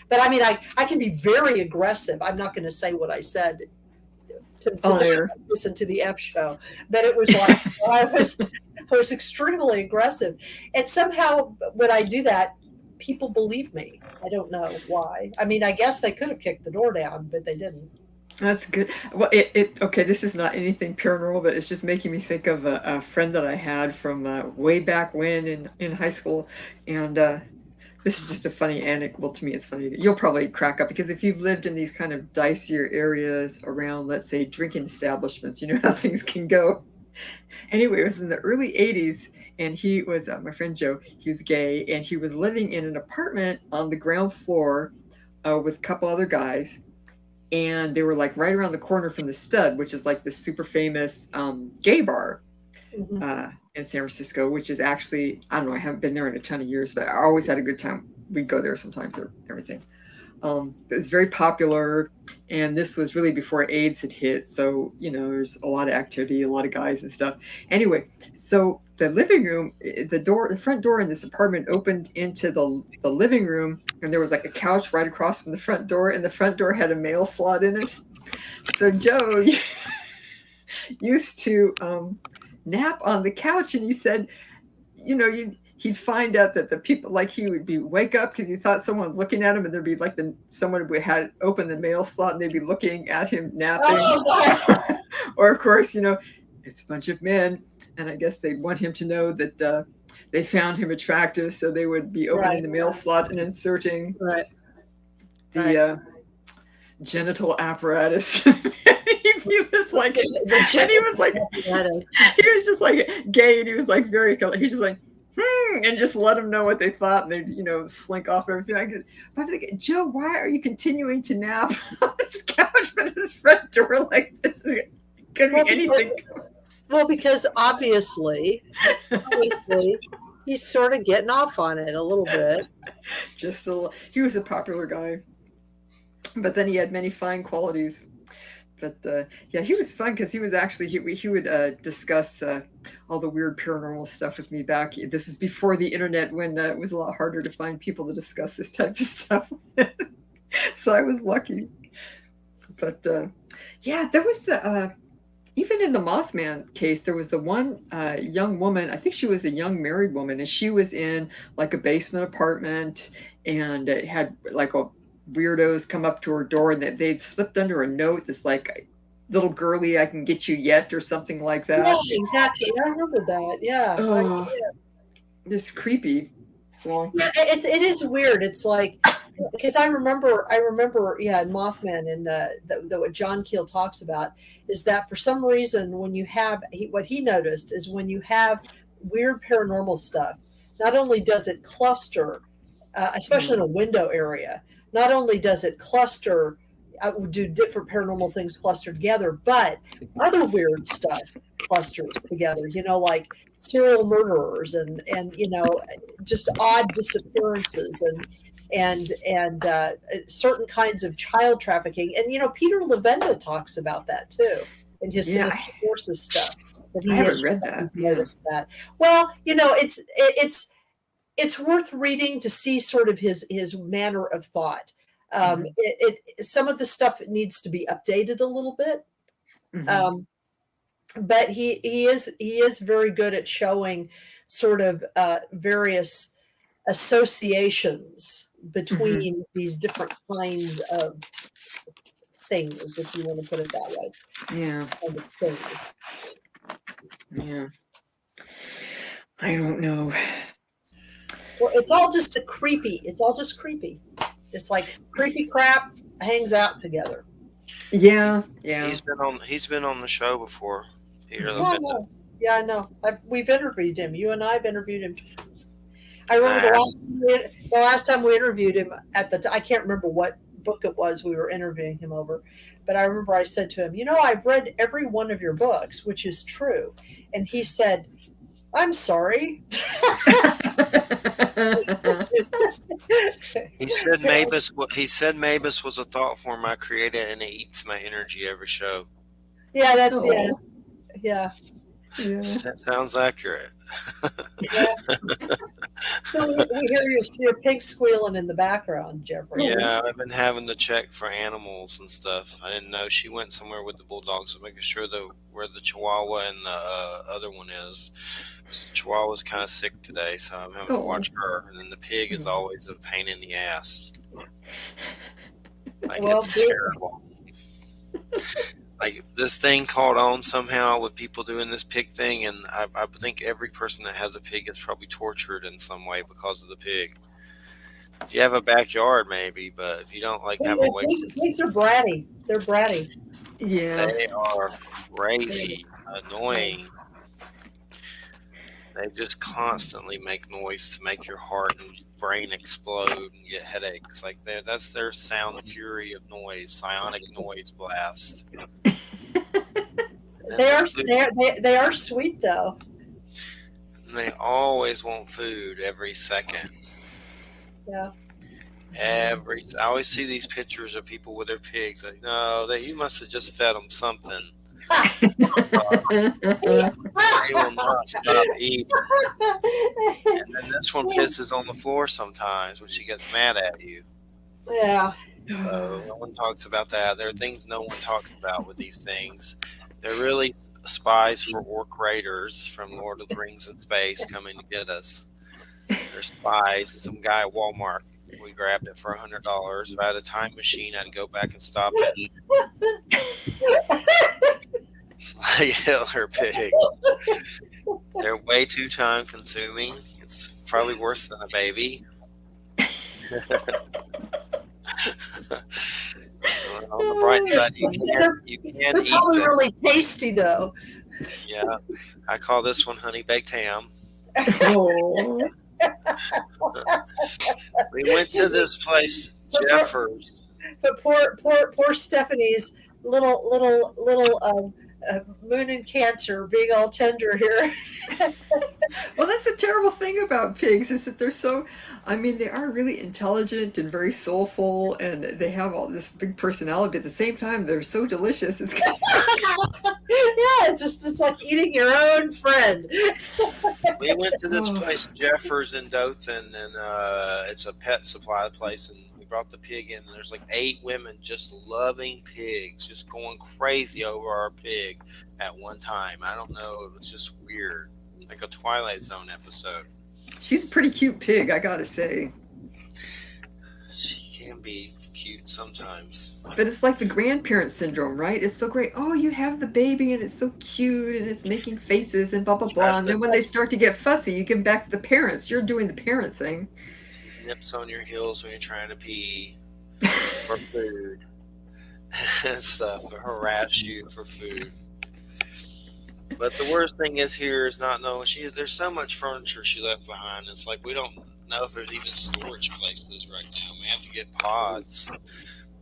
but I can be very aggressive. I'm not going to say what I said to listen to the F show, but it was like, I was extremely aggressive. And somehow when I do that, people believe me. I don't know why. I guess they could have kicked the door down, but they didn't. That's good. Well, okay, this is not anything paranormal, but it's just making me think of a friend that I had from way back when in high school. And this is just a funny anecdote. Well, to me, it's funny. You'll probably crack up, because if you've lived in these kind of dicier areas around, let's say, drinking establishments, you know how things can go. Anyway, it was in the early 80s. And he was, my friend Joe, he was gay, and he was living in an apartment on the ground floor with a couple other guys. And they were like right around the corner from the Stud, which is like the super famous gay bar in San Francisco, which is actually, I don't know, I haven't been there in a ton of years, but I always had a good time. We'd go there sometimes or everything. It was very popular, and this was really before AIDS had hit. So, there's a lot of activity, a lot of guys and stuff. Anyway, so the living room, the front door in this apartment opened into the living room, and there was like a couch right across from the front door, and the front door had a mail slot in it. So Joe used to nap on the couch, and he said, he'd find out that the people, like, he would wake up because he thought someone was looking at him, and there'd be like someone would had opened the mail slot, and they'd be looking at him napping. Oh, Or of course, it's a bunch of men, and I guess they'd want him to know that they found him attractive, so they would be opening the mail slot and inserting the genital apparatus. He was like, and he was like, he was just like gay, and he was like very, he just like, and just let them know what they thought, and they'd, slink off and everything. I'm thinking, Joe, why are you continuing to nap on this couch with this front door like this? It could be anything. Because obviously, he's sort of getting off on it a little bit. Just he was a popular guy, but then he had many fine qualities. But yeah, he was fun because he was actually he would discuss all the weird paranormal stuff with me back. This is before the internet, when it was a lot harder to find people to discuss this type of stuff. So I was lucky. But yeah, there was the even in the Mothman case, there was the one young woman. I think she was a young married woman, and she was in like a basement apartment, and it had like weirdos come up to her door, and they'd slipped under a note that's like, "Little girly, I can get you yet," or something like that. Yeah, exactly. I remember that. Yeah. Oh, just creepy. So yeah, it is weird. It's like, because I remember, yeah, in Mothman, and what John Keel talks about is that for some reason, when you have what he noticed is when you have weird paranormal stuff, not only does it cluster, especially in a window area, not only does it cluster, do different paranormal things cluster together, but other weird stuff clusters together, like serial murderers and just odd disappearances and certain kinds of child trafficking. And Peter Levenda talks about that too in his Sinister Forces stuff. I haven't read that. Noticed that. Well, it's worth reading to see sort of his manner of thought. Some of the stuff needs to be updated a little bit, but he is very good at showing sort of various associations between these different kinds of things, if you want to put it that way. Yeah. Kind of things. Yeah. I don't know. Well, it's all just creepy. It's like creepy crap hangs out together. Yeah. He's been on the show before, Peter Levenda. Yeah, I know. We've interviewed him. You and I have interviewed him twice. I remember the last time we interviewed him I can't remember what book it was we were interviewing him over, but I remember I said to him, I've read every one of your books, which is true. And he said, "I'm sorry." He said Mabus was a thought form I created, and it eats my energy every show. Yeah, that's yeah. Sounds accurate. Yeah. So we hear your pig squealing in the background, Jeffrey. Yeah, I've been having to check for animals and stuff. I didn't know she went somewhere with the bulldogs, so making sure where the Chihuahua and the other one is. The Chihuahua's kind of sick today, so I'm having to watch her. And then the pig is always a pain in the ass. It's terrible. Like, this thing caught on somehow with people doing this pig thing, and I think every person that has a pig is probably tortured in some way because of the pig. If you have a backyard, maybe, but if you don't have a way, pigs are bratty. They're bratty. Yeah, they are crazy, annoying. They just constantly make noise to make your heart and brain explode and get headaches. Like that's their sound fury of noise, psionic noise blast. They are sweet though. And they always want food every second. Yeah. I always see these pictures of people with their pigs. Like, no, you must have just fed them something. They will not stop eating. And then this one pisses on the floor sometimes when she gets mad at you. Yeah. So no one talks about that. There are things no one talks about with these things. They're really spies for orc raiders from Lord of the Rings in space coming to get us. They're spies. Some guy at Walmart. We grabbed it for $100. If I had a time machine, I'd go back and stop it. It's like Hitler pig. They're way too time consuming. It's probably worse than a baby. On the bright side, you can They're eat probably them. really tasty, though. Yeah, I call this one honey baked ham. Oh. We went to this place, Jeffers. But poor Stephanie's little moon and Cancer being all tender here. Well, that's the terrible thing about pigs is that they're so, they are really intelligent and very soulful, and they have all this big personality, but at the same time, they're so delicious. It's kind Yeah, it's like eating your own friend. We went to this place, Jeffers in Dothan, and it's a pet supply place, and we brought the pig in, and there's like 8 women just loving pigs, just going crazy over our pig at one time. I don't know, it was just weird. Like a Twilight Zone episode. She's a pretty cute pig, I gotta say. She can be cute sometimes. But it's like the grandparent syndrome, right? It's so great. Oh, you have the baby and it's so cute and it's making faces and blah, blah, blah. And then when they start to get fussy, you give them back to the parents. You're doing the parent thing. She nips on your heels when you're trying to pee for food and stuff, or harass you for food. But the worst thing is here is not knowing there's so much furniture she left behind. It's like we don't know if there's even storage places right now. We have to get pods.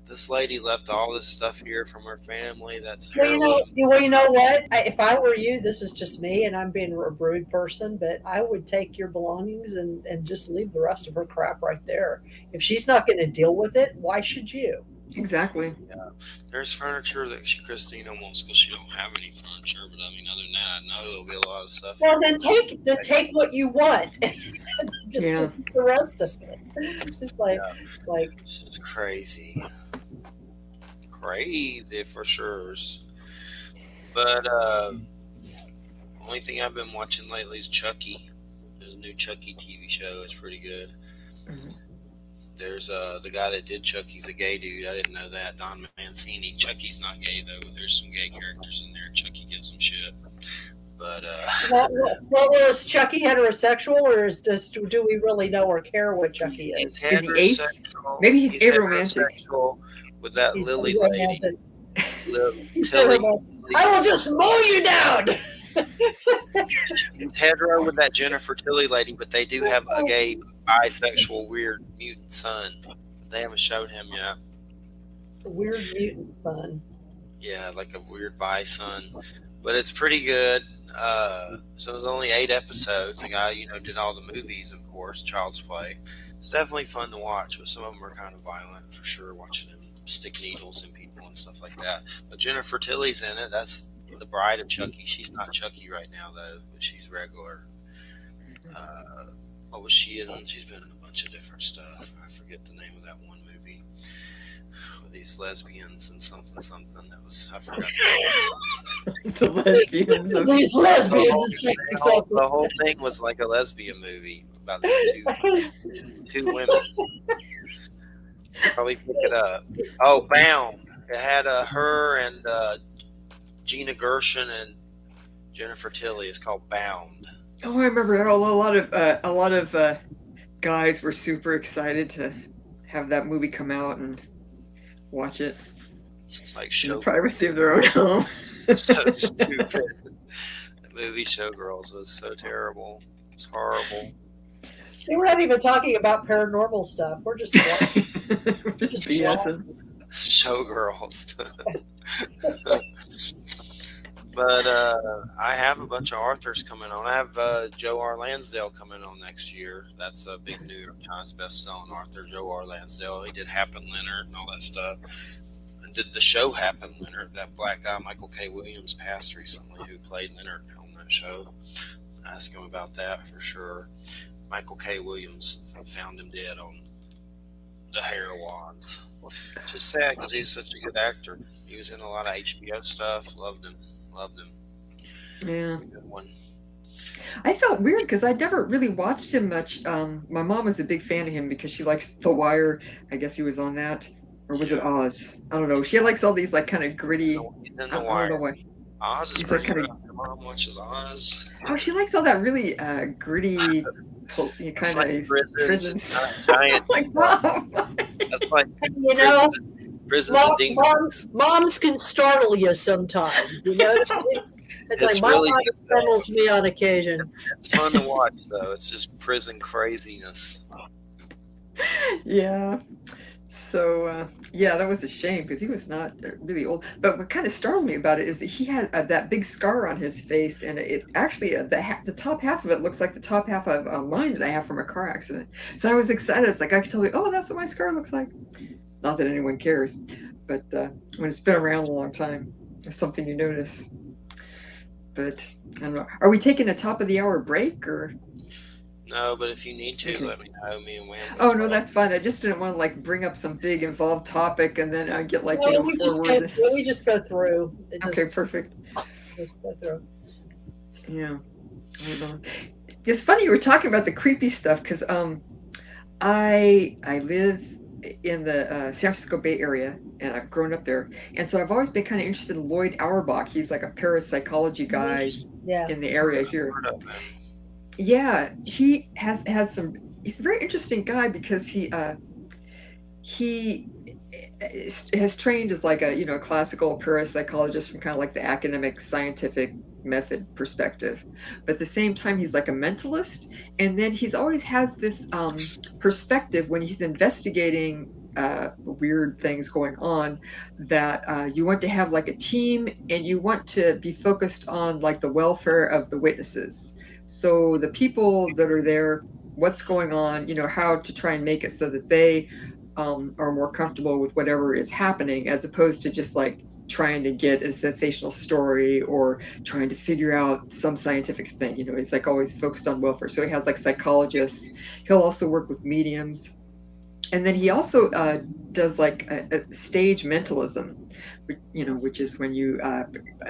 This lady left all this stuff here from her family. That's Well, you know what? If I were you, this is just me, and I'm being a rude person, but I would take your belongings and just leave the rest of her crap right there. If she's not going to deal with it, why should you? Exactly. Yeah, there's furniture that Christina wants because she don't have any furniture. But I mean, other than that, I know there'll be a lot of stuff. Well, here. then take what you want. Just Yeah. the rest of it. It's like This is crazy for sure. But only thing I've been watching lately is Chucky. There's a new Chucky TV show. It's pretty good. Mhm. There's the guy that did Chucky's a gay dude. I didn't know that. Don Mancini. Chucky's not gay though. There's some gay characters in there. Chucky gives him shit. But well, was Chucky heterosexual, or do we really know or care what Chucky is? he's Is he ace? heterosexual. Maybe he's aromantic. heterosexual with that He's Lily romantic. lady. He's Tilly. romantic. I will just mow you down. He's hetero with that Jennifer Tilly lady, but they do have a gay, bisexual, weird mutant son. They haven't showed him yet. Weird mutant son. Yeah, like a weird bi son. But it's pretty good. So there's only 8 episodes. The guy, did all the movies, of course, Child's Play. It's definitely fun to watch, but some of them are kind of violent for sure, watching him stick needles in people and stuff like that. But Jennifer Tilly's in it. That's the bride of Chucky. She's not Chucky right now, though, but she's regular. What was she in? She's been in a bunch of different stuff. I forget the name of that one movie with these lesbians and something. I forgot. The lesbians. These lesbians. The whole thing was like a lesbian movie about these two women. Probably pick it up. Oh, Bound. It had her and Gina Gershon and Jennifer Tilly. It's called Bound. Oh, I remember a lot of guys were super excited to have that movie come out and watch it. It's like In the Showgirls. privacy of their own home. So stupid. The movie Showgirls was so terrible. It's horrible. We're not even talking about paranormal stuff. We're just Just BSing. Showgirls. But I have a bunch of authors coming on. I have Joe R. Lansdale coming on next year. That's a big New York Times best-selling author, Joe R. Lansdale. He did Happen Leonard and all that stuff. And did the show Happen Leonard. That black guy, Michael K. Williams, passed recently, who played Leonard on that show. Ask him about that for sure. Michael K. Williams found him dead on the heroines. Just sad because he's such a good actor. He was in a lot of HBO stuff. Loved him. Yeah. Good one. I felt weird because I never really watched him much. My mom was a big fan of him because she likes The Wire. I guess he was on that. Or was it Oz? I don't know. She likes all these like kind of gritty. He's in I The don't Wire. know why. Oz is He's pretty like good. kinda- My mom watches Oz. Oh, she likes all that really gritty It's kind like of prisons, giant. like Mom. That's like You know, prisons and demons. moms can startle you sometimes. You know, it's It's like my really mom good. startles me on occasion. It's fun to watch though. It's just prison craziness. Yeah. So yeah, that was a shame because he was not really old. But what kind of startled me about it is that he had that big scar on his face, and it actually the top half of it looks like the top half of mine that I have from a car accident. So I was excited. It's like I could tell you, oh, that's what my scar looks like. Not that anyone cares, but when it's been around a long time, it's something you notice. But I don't know. Are we taking a top of the hour break or? No, but if you need to, Okay. let me know. Me and Wham. Oh no, that's fine. I just didn't want to like bring up some big involved topic and then I get like No, 4 we just words. go through. Okay, perfect. Just go through. Yeah. I don't know. It's funny you were talking about the creepy stuff because I live in the San Francisco Bay Area and I've grown up there, and so I've always been kind of interested in Lloyd Auerbach. He's like a parapsychology guy Yeah. in the area here. Heard of him. Yeah, he has had some. He's a very interesting guy because he has trained as like a classical parapsychologist from kind of like the academic scientific method perspective, but at the same time he's like a mentalist, and then he's always has this perspective when he's investigating weird things going on that you want to have like a team and you want to be focused on like the welfare of the witnesses. So the people that are there, what's going on, how to try and make it so that they are more comfortable with whatever is happening, as opposed to just like trying to get a sensational story or trying to figure out some scientific thing. He's like always focused on welfare. So he has like psychologists. He'll also work with mediums. And then he also does like a stage mentalism, which is when you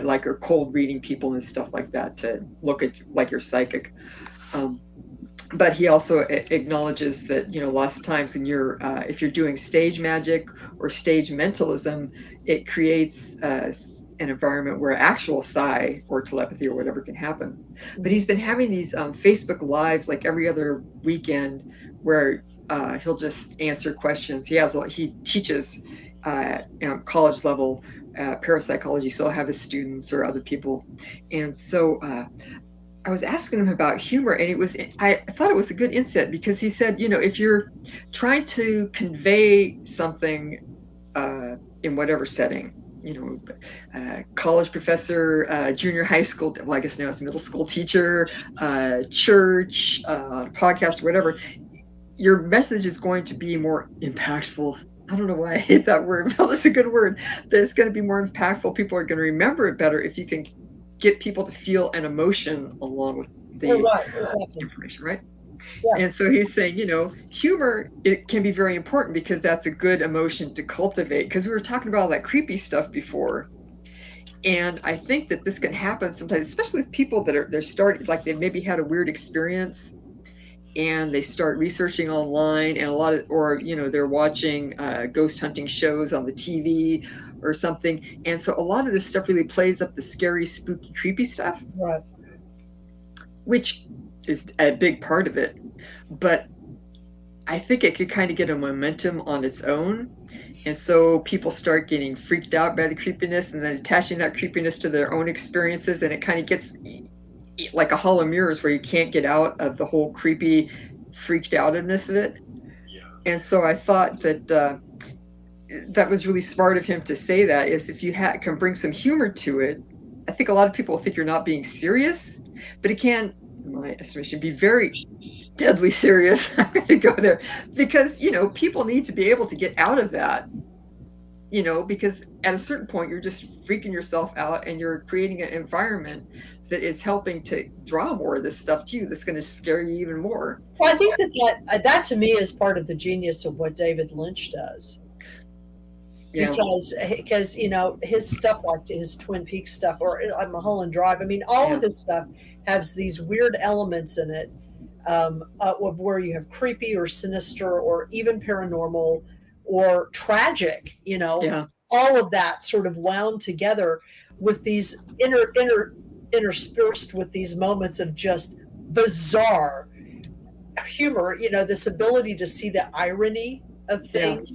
like are cold reading people and stuff like that to look at like you're psychic. But he also acknowledges that lots of times when you're if you're doing stage magic or stage mentalism, it creates an environment where actual psi or telepathy or whatever can happen. But he's been having these Facebook lives like every other weekend where he'll just answer questions. He teaches college level parapsychology, so he'll have his students or other people, and so I was asking him about humor, and I thought it was a good insight because he said, if you're trying to convey something in whatever setting, college professor, junior high school, well, I guess now it's middle school teacher, church, podcast, whatever, your message is going to be more impactful. I don't know why I hate that word, but it's a good word. That it's going to be more impactful. People are going to remember it better if you can get people to feel an emotion along with the information, right? Yeah. And so he's saying, humor, it can be very important because that's a good emotion to cultivate. Because we were talking about all that creepy stuff before. And I think that this can happen sometimes, especially with people that they're starting, like they've maybe had a weird experience and they start researching online and they're watching ghost hunting shows on the TV or something. And so a lot of this stuff really plays up the scary, spooky, creepy stuff, right? Which is a big part of it. But I think it could kind of get a momentum on its own. And so people start getting freaked out by the creepiness and then attaching that creepiness to their own experiences. And it kind of gets like a hall of mirrors where you can't get out of the whole creepy, freaked outness of it. Yeah. And so I thought that that was really smart of him to say that, is if you can bring some humor to it, I think a lot of people think you're not being serious, but it can, in my estimation, be very deadly serious. I'm going to go there because, people need to be able to get out of that, because at a certain point, you're just freaking yourself out and you're creating an environment that is helping to draw more of this stuff to you that's going to scare you even more. Well, I think that to me is part of the genius of what David Lynch does. Yeah. Because his stuff, like his Twin Peaks stuff or Mulholland Drive, I mean, all of his stuff has these weird elements in it of where you have creepy or sinister or even paranormal or tragic, all of that sort of wound together with these interspersed with these moments of just bizarre humor, this ability to see the irony of things,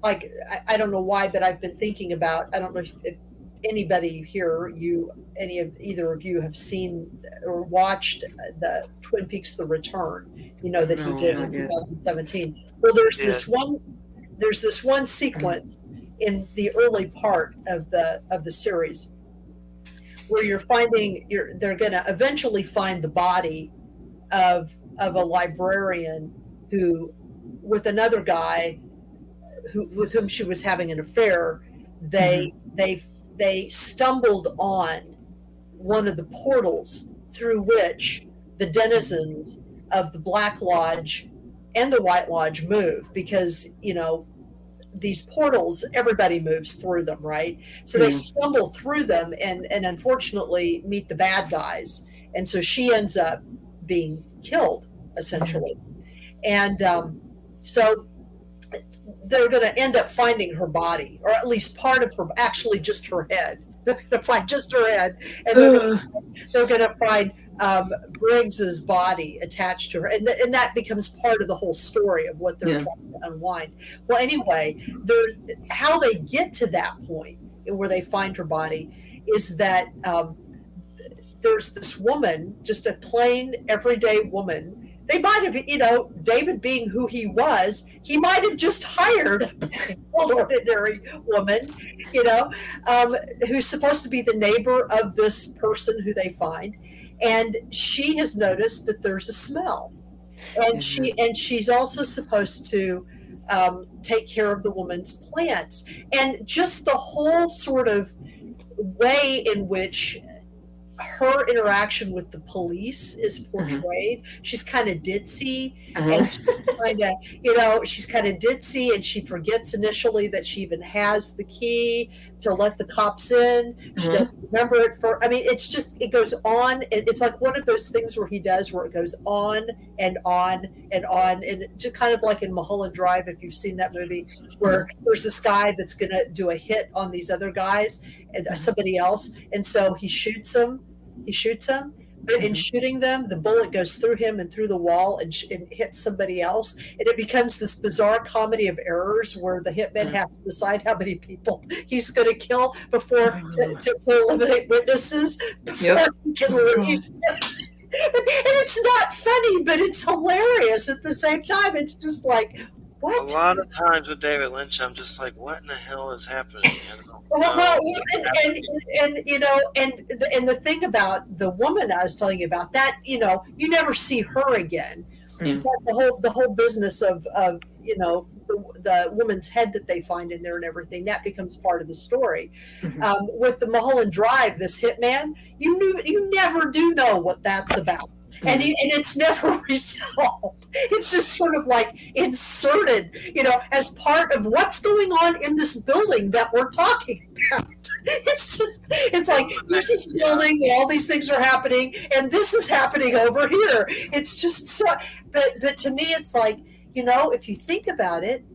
like I don't know why, but I've been thinking about, I don't know if anybody here, either of you have seen or watched the Twin Peaks: The Return, that he did in 2017. Well, there's this one sequence in the early part of the series where they're going to eventually find the body of a librarian who, with another guy with whom she was having an affair, they stumbled on one of the portals through which the denizens of the Black Lodge and the White Lodge move, because these portals, everybody moves through them, right? So they stumble through them and unfortunately meet the bad guys, and so she ends up being killed essentially. And so they're going to end up finding her body, or at least part of her, actually just her head. They're going to find just her head, and they're going to find Briggs's body attached to her, and that becomes part of the whole story of what they're trying to unwind. Well, anyway, how they get to that point where they find her body is that there's this woman, just a plain everyday woman. They might have, David being who he was, he might have just hired an ordinary woman, who's supposed to be the neighbor of this person who they find. And she has noticed that there's a smell. And she's also supposed to take care of the woman's plants. And just the whole sort of way in which her interaction with the police is portrayed. She's kind of ditzy, and she's kind of ditzy, and she forgets initially that she even has the key to let the cops in. She doesn't remember it it goes on. It's like one of those things where he does, where it goes on and on and on, and just kind of like in Mulholland Drive, if you've seen that movie, where there's this guy that's going to do a hit on these other guys and somebody else, and so he shoots him, but in shooting them, the bullet goes through him and through the wall and hits somebody else, and it becomes this bizarre comedy of errors where the hitman has to decide how many people he's going to kill before to eliminate witnesses before he can leave. And it's not funny, but it's hilarious at the same time. It's just like, what? A lot of times with David Lynch, I'm just like, what in the hell is happening? Well, and the thing about the woman I was telling you about, that you never see her again. The whole business of the woman's head that they find in there and everything, that becomes part of the story. With the Mulholland Drive, this hitman, you never do know what that's about. And it's never resolved. It's just sort of like inserted, as part of what's going on in this building that we're talking about. It's like, there's this building, and all these things are happening, and this is happening over here. It's just so, but to me, it's like, if you think about it,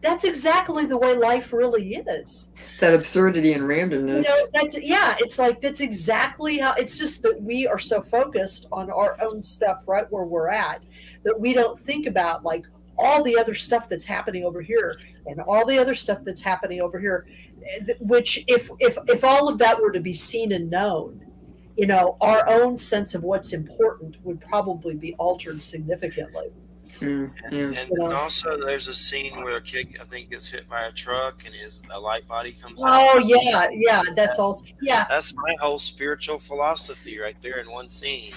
that's exactly the way life really is. That absurdity and randomness. It's like, that's exactly how, it's just that we are so focused on our own stuff right where we're at, that we don't think about like all the other stuff that's happening over here and all the other stuff that's happening over here, which if all of that were to be seen and known, our own sense of what's important would probably be altered significantly. Yeah. And You know? also, there's a scene where a kid, I think, gets hit by a truck and a light body comes out. Oh yeah, that's also yeah. That's my whole spiritual philosophy right there in one scene.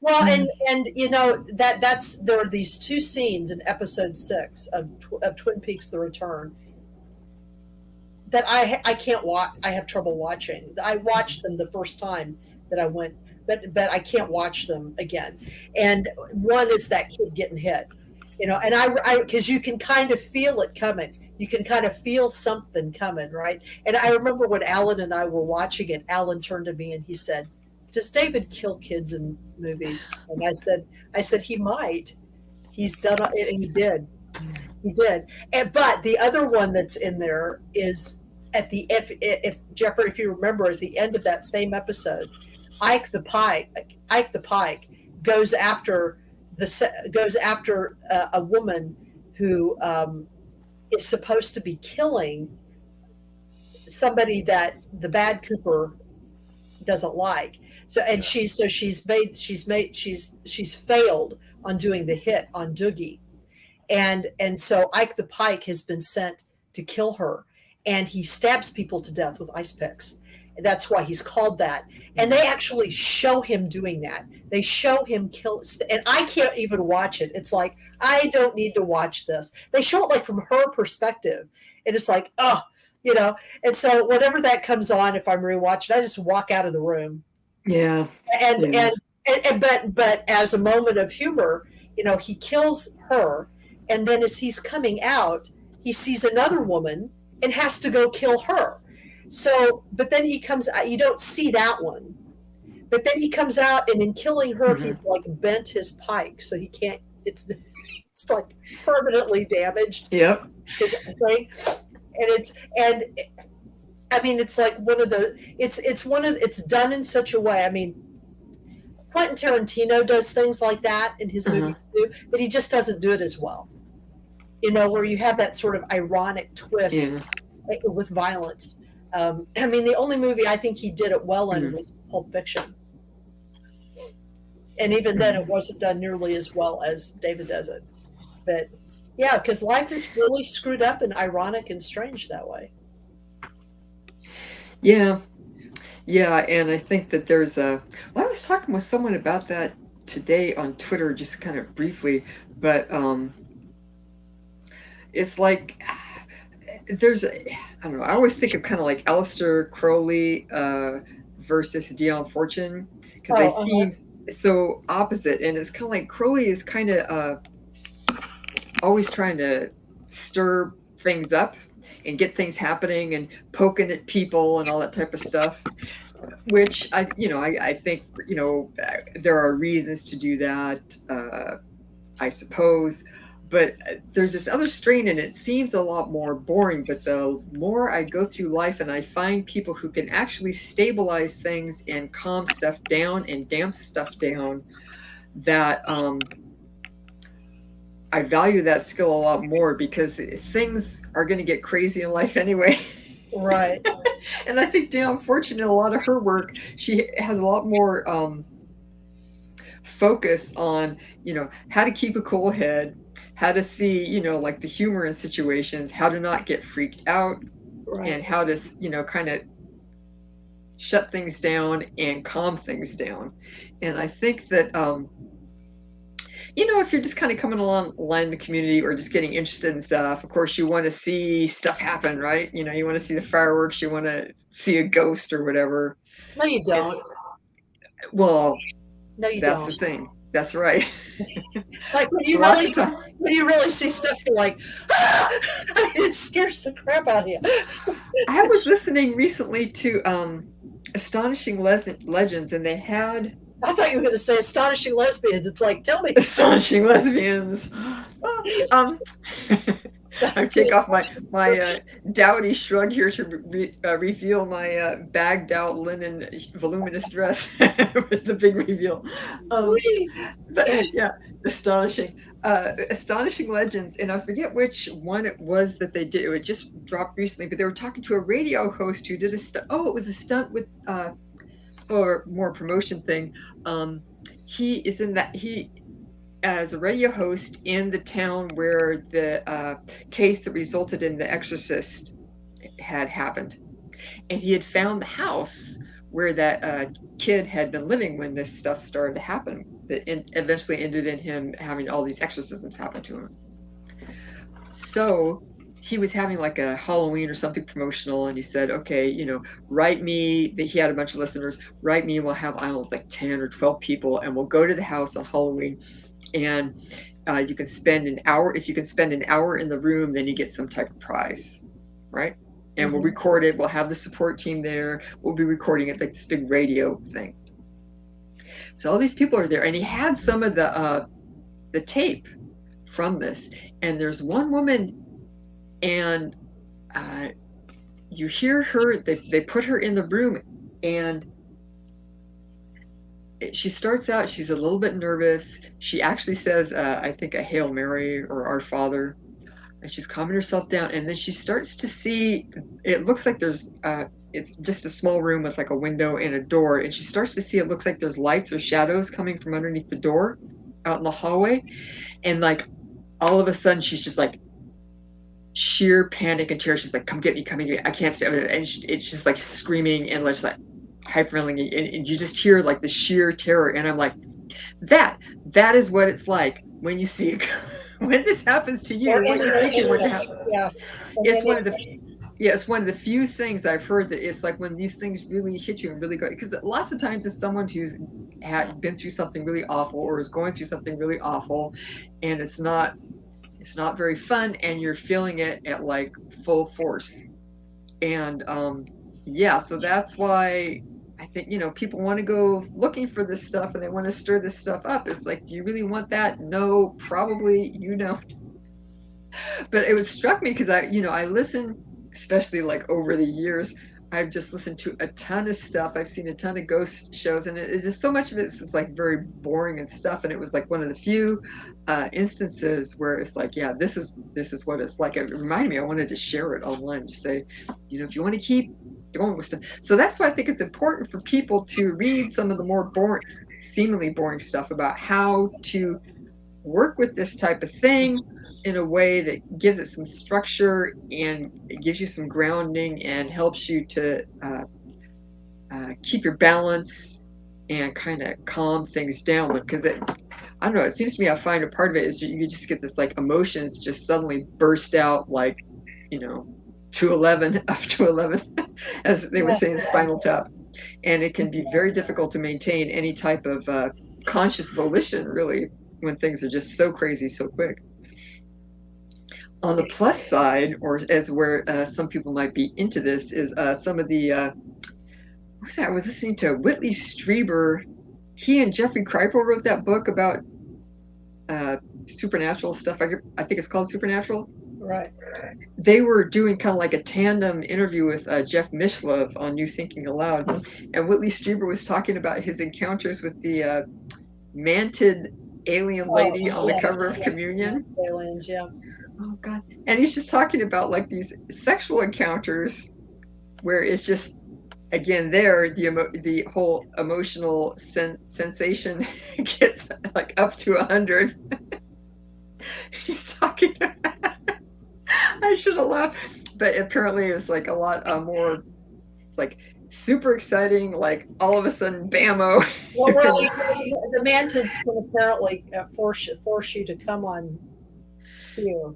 Well, and you know that's there are these two scenes in episode 6 of Twin Peaks: The Return that I can't watch. I have trouble watching. I watched them the first time that I went, but I can't watch them again. And one is that kid getting hit, you know, and I because you can kind of feel it coming. You can kind of feel something coming, right? And I remember when Alan and I were watching it, Alan turned to me and he said, "Does David kill kids in movies?" And I said he might. He's done it, and he did. He did. But the other one that's in there is at the if Jeffrey, if you remember, at the end of that same episode, Ike the Pike goes after a woman who is supposed to be killing somebody that the bad Cooper doesn't like. So and she's failed on doing the hit on Doogie. And so Ike the Pike has been sent to kill her, and he stabs people to death with ice picks. That's why he's called that. And they actually show him doing that. They show him kill, and I can't even watch it. It's like, I don't need to watch this. They show it like from her perspective, and it's like, oh, you know. And so whenever that comes on, if I'm rewatching, I just walk out of the room. Yeah. But as a moment of humor, you know, he kills her. And then as he's coming out, he sees another woman and has to go kill her. So, but then he comes out, you don't see that one. But then he comes out, and in killing her, he's like bent his pike. So he can't, it's like permanently damaged. Yep. His thing. And I mean, it's like one of the, it's done in such a way. I mean, Quentin Tarantino does things like that in his movies too, but he just doesn't do it as well. You know, where you have that sort of ironic twist with violence. I mean, the only movie I think he did it well in was Pulp Fiction. And even then, it wasn't done nearly as well as David does it. But yeah, because life is really screwed up and ironic and strange that way. Yeah. Yeah, and I think that there's I was talking with someone about that today on Twitter, just kind of briefly, but it's like I don't know, I always think of kind of like Aleister Crowley versus Dion Fortune, because they seem so opposite, and it's kind of like Crowley is kind of always trying to stir things up and get things happening and poking at people and all that type of stuff, which I think, you know, there are reasons to do that, I suppose, but there's this other strain, and it seems a lot more boring. But the more I go through life and I find people who can actually stabilize things and calm stuff down and damp stuff down, that I value that skill a lot more, because things are going to get crazy in life anyway. Right. And I think Dion Fortune, in a lot of her work, she has a lot more focus on, you know, how to keep a cool head, how to see, you know, like the humor in situations, how to not get freaked out, and how to, you know, kind of shut things down and calm things down. And I think that, you know, if you're just kind of coming along in the community or just getting interested in stuff, of course, you want to see stuff happen, right? You know, you want to see the fireworks, you want to see a ghost or whatever. No, you don't. Well, no, you that's don't. the thing. That's right. Like when you really see stuff, you're like, ah! It scares the crap out of you. I was listening recently to Astonishing Legends, and they had. I thought you were going to say Astonishing Lesbians. It's like, tell me. Astonishing Lesbians. I take off my dowdy shrug here to reveal my bagged out linen voluminous dress. It was the big reveal. But yeah, astonishing Legends, and I forget which one it was that they did. It just dropped recently, but they were talking to a radio host who did a stunt. Oh, it was a stunt with or more promotion thing. He is in that as a radio host in the town where the case that resulted in The Exorcist had happened. And he had found the house where that kid had been living when this stuff started to happen, that eventually ended in him having all these exorcisms happen to him. So he was having like a Halloween or something promotional, and he said, okay, write me, that he had a bunch of listeners, write me, and we'll have, I don't know, like 10 or 12 people, and we'll go to the house on Halloween, and you can spend an hour. If you can spend an hour in the room, then you get some type of prize, right? And we'll record it. We'll have the support team there. We'll be recording it like this big radio thing. So all these people are there, and he had some of the tape from this. And there's one woman, and you hear her. They put her in the room, and she starts out. She's a little bit nervous. She actually says, I think, a Hail Mary or Our Father. And she's calming herself down, and then she starts to see, it looks like there's it's just a small room with like a window and a door, and she starts to see, it looks like there's lights or shadows coming from underneath the door out in the hallway. And like all of a sudden she's just like sheer panic and terror. She's like, come get me, I can't stay. And it's just like screaming and just like hyperventilating, and you just hear like the sheer terror. And I'm like, that is what it's like when you see it. When this happens to you, what you're thinking would happen. Yeah. It's one of the few things I've heard that it's like when these things really hit you and really go, because lots of times it's someone who's been through something really awful or is going through something really awful, and it's not very fun, and you're feeling it at like full force. And so that's why I think, people want to go looking for this stuff, and they want to stir this stuff up. It's like, do you really want that? No, probably you don't. But it struck me because I listen, especially like over the years, I've just listened to a ton of stuff. I've seen a ton of ghost shows, and it's just so much of it's like very boring and stuff. And it was like one of the few instances where it's like, yeah, this is what it's like. It reminded me, I wanted to share it online, just say, if you want to keep going with stuff. So that's why I think it's important for people to read some of the more boring, seemingly boring stuff about how to work with this type of thing in a way that gives it some structure, and it gives you some grounding and helps you to keep your balance and kind of calm things down. Because I don't know, it seems to me, I find a part of it is you just get this like emotions just suddenly burst out, like, 211 up to 11, as they would say in Spinal Tap. And it can be very difficult to maintain any type of conscious volition, really, when things are just so crazy so quick. On the plus side, or as where some people might be into this, is some of the I was listening to Whitley Strieber. He and Jeffrey Kripal wrote that book about supernatural stuff. I think it's called Supernatural. Right. They were doing kind of like a tandem interview with Jeff Mishlove on New Thinking Aloud, and Whitley Strieber was talking about his encounters with the mantid alien lady on the cover of Communion. Aliens, yeah. Oh God! And he's just talking about like these sexual encounters, where it's just, again, there the whole emotional sensation gets like up to 100. He's talking. I should have laughed, but apparently it's like a lot more like super exciting, like all of a sudden bammo. Well, the mantids can apparently force you to come on here.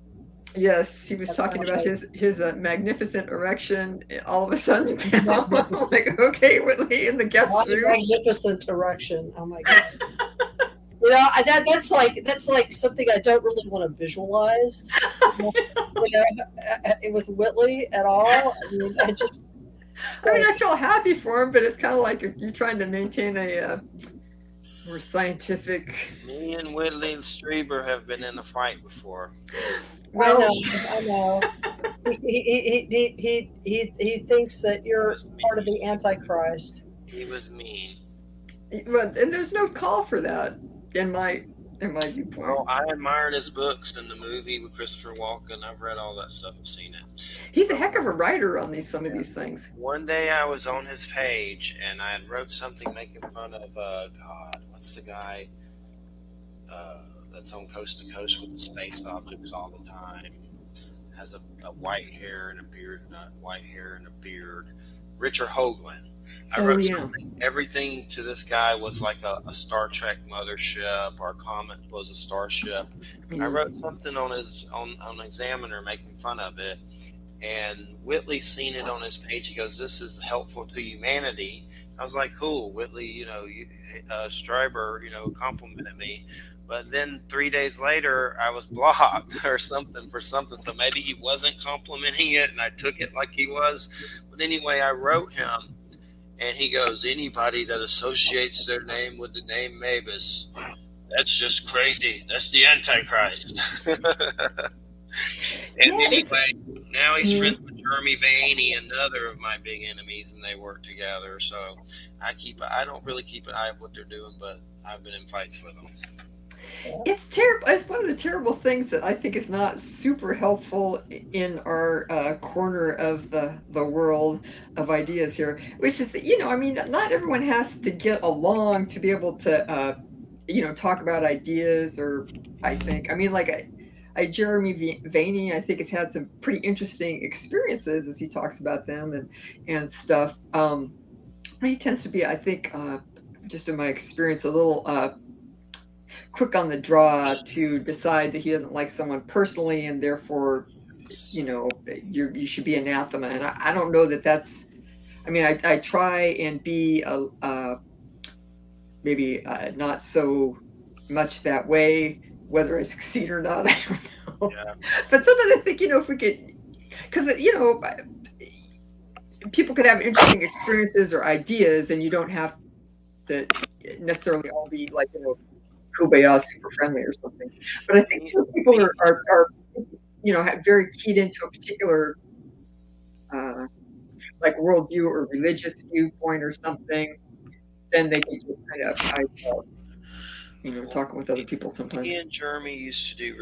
Yes, he was talking about his magnificent erection. All of a sudden, I'm like, okay, Whitley in the guest room. Magnificent erection. Oh my God. That's like something I don't really want to visualize. With Whitley at all. I mean, I feel happy for him, but it's kind of like you're trying to maintain a more scientific. Me and Whitley Strieber have been in a fight before. Well, I know. He thinks that you're part of the Antichrist. He was mean. Well, and there's no call for that in my viewpoint. Well, I admired his books and the movie with Christopher Walken. I've read all that stuff. I've seen it. He's a heck of a writer on some of these things. One day I was on his page and I wrote something making fun of God. What's the guy? that's on Coast to Coast with the space objects all the time. Has a white hair and a beard, not white hair and a beard. Richard Hoagland. I Oh wrote yeah. something. Everything to this guy was like a Star Trek mothership. Our comet was a starship. I Yeah. wrote something on his on Examiner making fun of it, and Whitley seen it on his page. He goes, "This is helpful to humanity." I was like, "Cool, Whitley." Stryber, complimented me. But then 3 days later, I was blocked or something for something. So maybe he wasn't complimenting it, and I took it like he was. But anyway, I wrote him, and he goes, "Anybody that associates their name with the name Mabus, that's just crazy. That's the Antichrist." And Yeah. anyway, now he's Mm. friends with Jeremy Vaney, another of my big enemies, and they work together. So I don't really keep an eye on what they're doing, but I've been in fights with them. It's terrible. It's one of the terrible things that I think is not super helpful in our corner of the world of ideas here, which is that, I mean, not everyone has to get along to be able to, talk about ideas. Or I think, I mean, like Jeremy Vaney, I think has had some pretty interesting experiences as he talks about them and stuff. He tends to be, I think, just in my experience, a little quick on the draw to decide that he doesn't like someone personally, and therefore, you should be anathema. And I don't know that that's. I mean, I try and be maybe not so much that way. Whether I succeed or not, I don't know. Yeah. But sometimes I think, if we could, because people could have interesting experiences or ideas, and you don't have to necessarily all be like, kumbaya, super friendly or something. But I think too, people are very keyed into a particular like worldview or religious viewpoint or something. Then they can get kind of talking with other people sometimes. Me and Jeremy used to do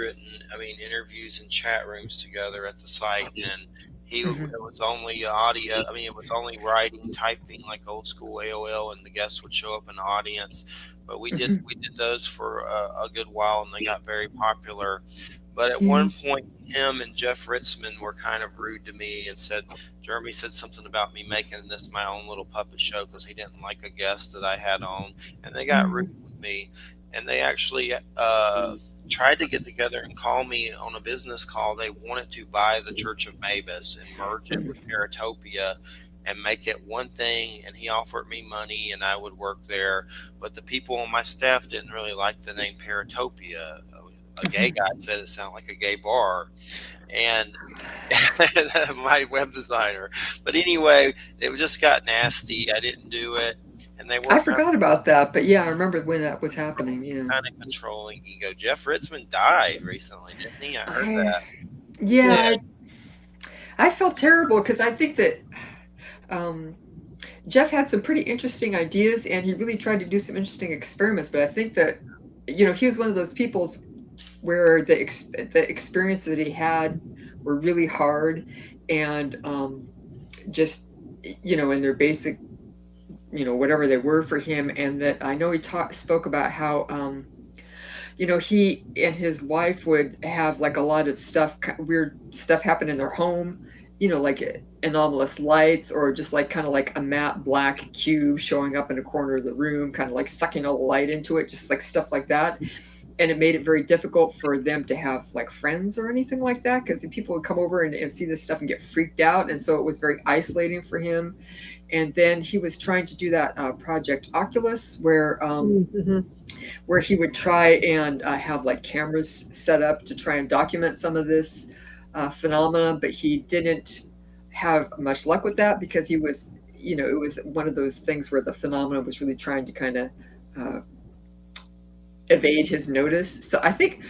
interviews and chat rooms together at the site, and it was only audio. I mean, it was only writing, typing like old school AOL, and the guests would show up in the audience. But we did those for a good while, and they got very popular. But at one point, him and Jeff Ritzman were kind of rude to me and Jeremy said something about me making this my own little puppet show because he didn't like a guest that I had on, and they got rude with me. And they actually tried to get together and call me on a business call. They wanted to buy the Church of Mabus and merge it with Paratopia and make it one thing. And he offered me money and I would work there. But the people on my staff didn't really like the name Paratopia. A gay guy said it sounded like a gay bar. And my web designer. But anyway, it just got nasty. I didn't do it. And they were I forgot about that, but yeah, I remember when that was happening. Yeah, kind of controlling ego. Jeff Ritzman died recently, didn't he? I heard that. Yeah, I felt terrible because I think that Jeff had some pretty interesting ideas, and he really tried to do some interesting experiments. But I think that he was one of those people where the experiences that he had were really hard, and just in their basic. Whatever they were for him. And that I know he spoke about how, he and his wife would have like a lot of weird stuff happen in their home, like anomalous lights or just like kind of like a matte black cube showing up in a corner of the room, kind of like sucking all the light into it, just like stuff like that. And it made it very difficult for them to have like friends or anything like that, because people would come over and see this stuff and get freaked out. And so it was very isolating for him. And then he was trying to do that Project Oculus, where he would try and have like cameras set up to try and document some of this phenomena, but he didn't have much luck with that because he was, it was one of those things where the phenomena was really trying to kind of evade his notice. So I think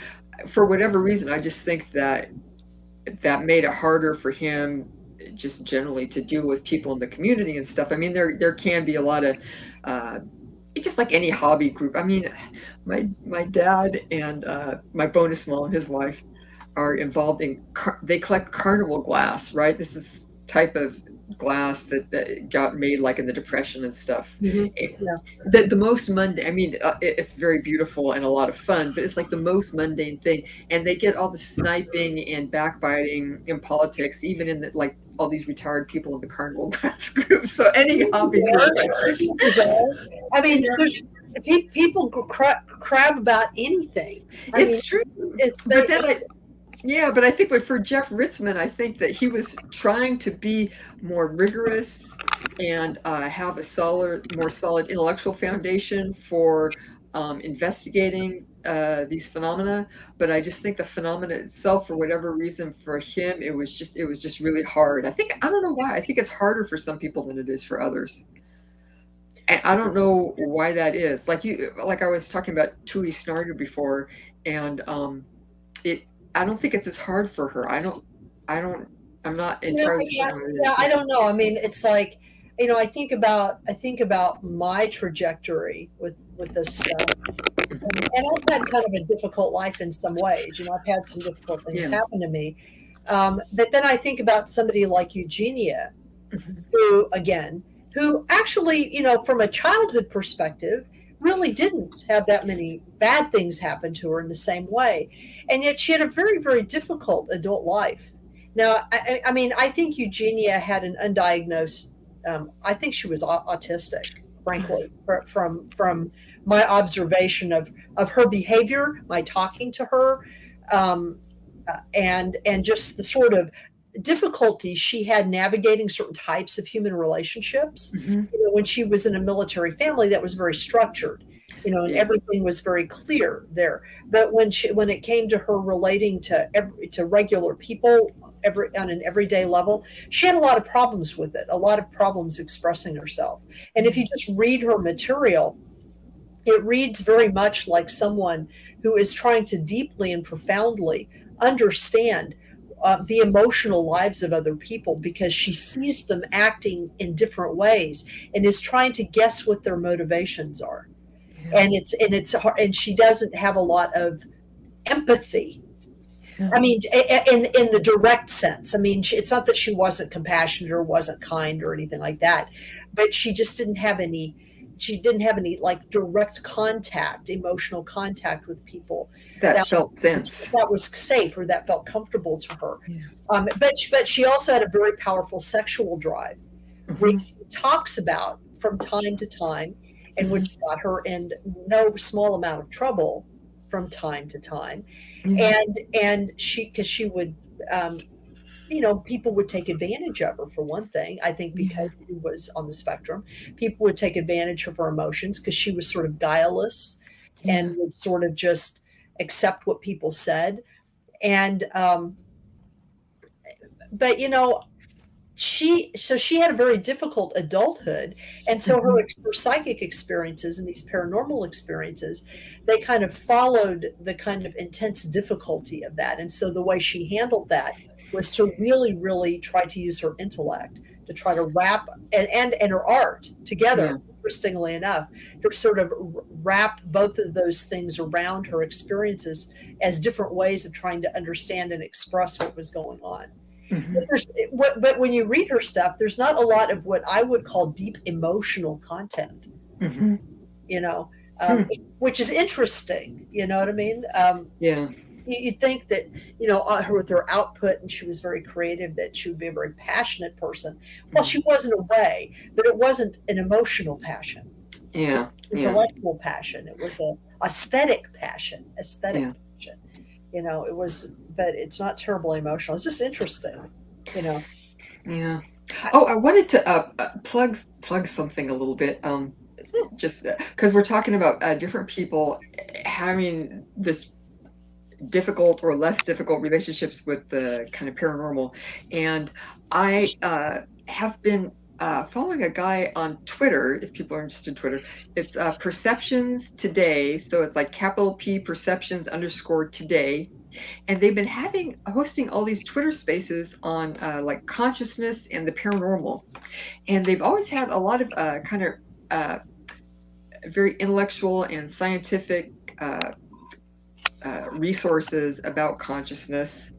for whatever reason, I just think that made it harder for him just generally to deal with people in the community and stuff. I mean, there can be a lot of just like any hobby group. I mean, my dad and my bonus mom and his wife are involved in they collect carnival glass, right? This is type of glass that got made like in the Depression and stuff. Mhm. It- Yeah. the most mundane, I mean, it's very beautiful and a lot of fun, but it's like the most mundane thing. And they get all the sniping and backbiting in politics, even in the, like all these retired people in the carnival class group. So any hobby group, I think. Bizarre. I mean, Yeah. there's people crab about anything. I mean, It's true. it's But then yeah, but I think for Jeff Ritzmann, I think that he was trying to be more rigorous and have a more solid intellectual foundation for investigating these phenomena. But I just think the phenomena itself, for whatever reason, for him, it was just really hard. I don't know why. I think it's harder for some people than it is for others. And I don't know why that is. Like I was talking about Tui Snarder before, and it I don't think it's as hard for her. I don't I'm not entirely yeah, certain what it yeah, is. I don't know. I mean, it's like, I think about my trajectory with this stuff, and I've had kind of a difficult life in some ways. I've had some difficult things Yeah. happen to me, but then I think about somebody like Eugenia, Mhm. who actually, from a childhood perspective, really didn't have that many bad things happen to her in the same way. And yet she had a very, very difficult adult life. Now, I mean, I think Eugenia had an undiagnosed, I think she was autistic, frankly, from my observation of her behavior, my talking to her, um, and just the sort of difficulties she had navigating certain types of human relationships. Mhm. When she was in a military family that was very structured, and Yeah. everything was very clear there. But when it came to her relating to regular people on an everyday level, she had a lot of problems with it, a lot of problems expressing herself. And if you just read her material, it reads very much like someone who is trying to deeply and profoundly understand the emotional lives of other people, because she sees them acting in different ways and is trying to guess what their motivations are. Yeah. And she doesn't have a lot of empathy. Yeah. I mean, in the direct sense. I mean, it's not that she wasn't compassionate or wasn't kind or anything like that, but she just didn't have any. She didn't have any like direct contact, emotional contact with people That that felt sense. that was safe or that felt comfortable to her. Yeah. But she also had a very powerful sexual drive, which Mhm. she talks about from time to time, and Mhm. which got her in no small amount of trouble from time to time. Yeah. And because she would, people would take advantage of her, for one thing. I think because Yeah. she was on the spectrum, people would take advantage of her emotions because she was sort of guileless Yeah. and would sort of just accept what people said. And but she had a very difficult adulthood, and so Mhm. her psychic experiences and these paranormal experiences, they kind of followed the kind of intense difficulty of that. And so the way she handled that was to really, really try to use her intellect to try to wrap and her art Yeah. together, interestingly enough, to sort of wrap both of those things around her experiences as different ways of trying to understand and express what was going on. Mhm. But when you read her stuff, there's not a lot of what I would call deep emotional content, Mhm. you know, Hmm. which is interesting. You know what I mean? Yeah. You'd think that, with her output, and she was very creative, that she would be a very passionate person. Well, she was in a way, but it wasn't an emotional passion, Yeah. Yeah. intellectual passion. It was a aesthetic passion, Yeah. passion. It was, but it's not terribly emotional. It's just interesting, you know. Yeah. Oh, I wanted to plug something a little bit. Just because we're talking about different people having this difficult or less difficult relationships with the kind of paranormal, and I have been following a guy on Twitter. If people are interested in Twitter, it's Perceptions Today. So it's like capital P Perceptions _ Today. And they've been hosting all these Twitter spaces on like consciousness and the paranormal, and they've always had a lot of kind of very intellectual and scientific resources about consciousness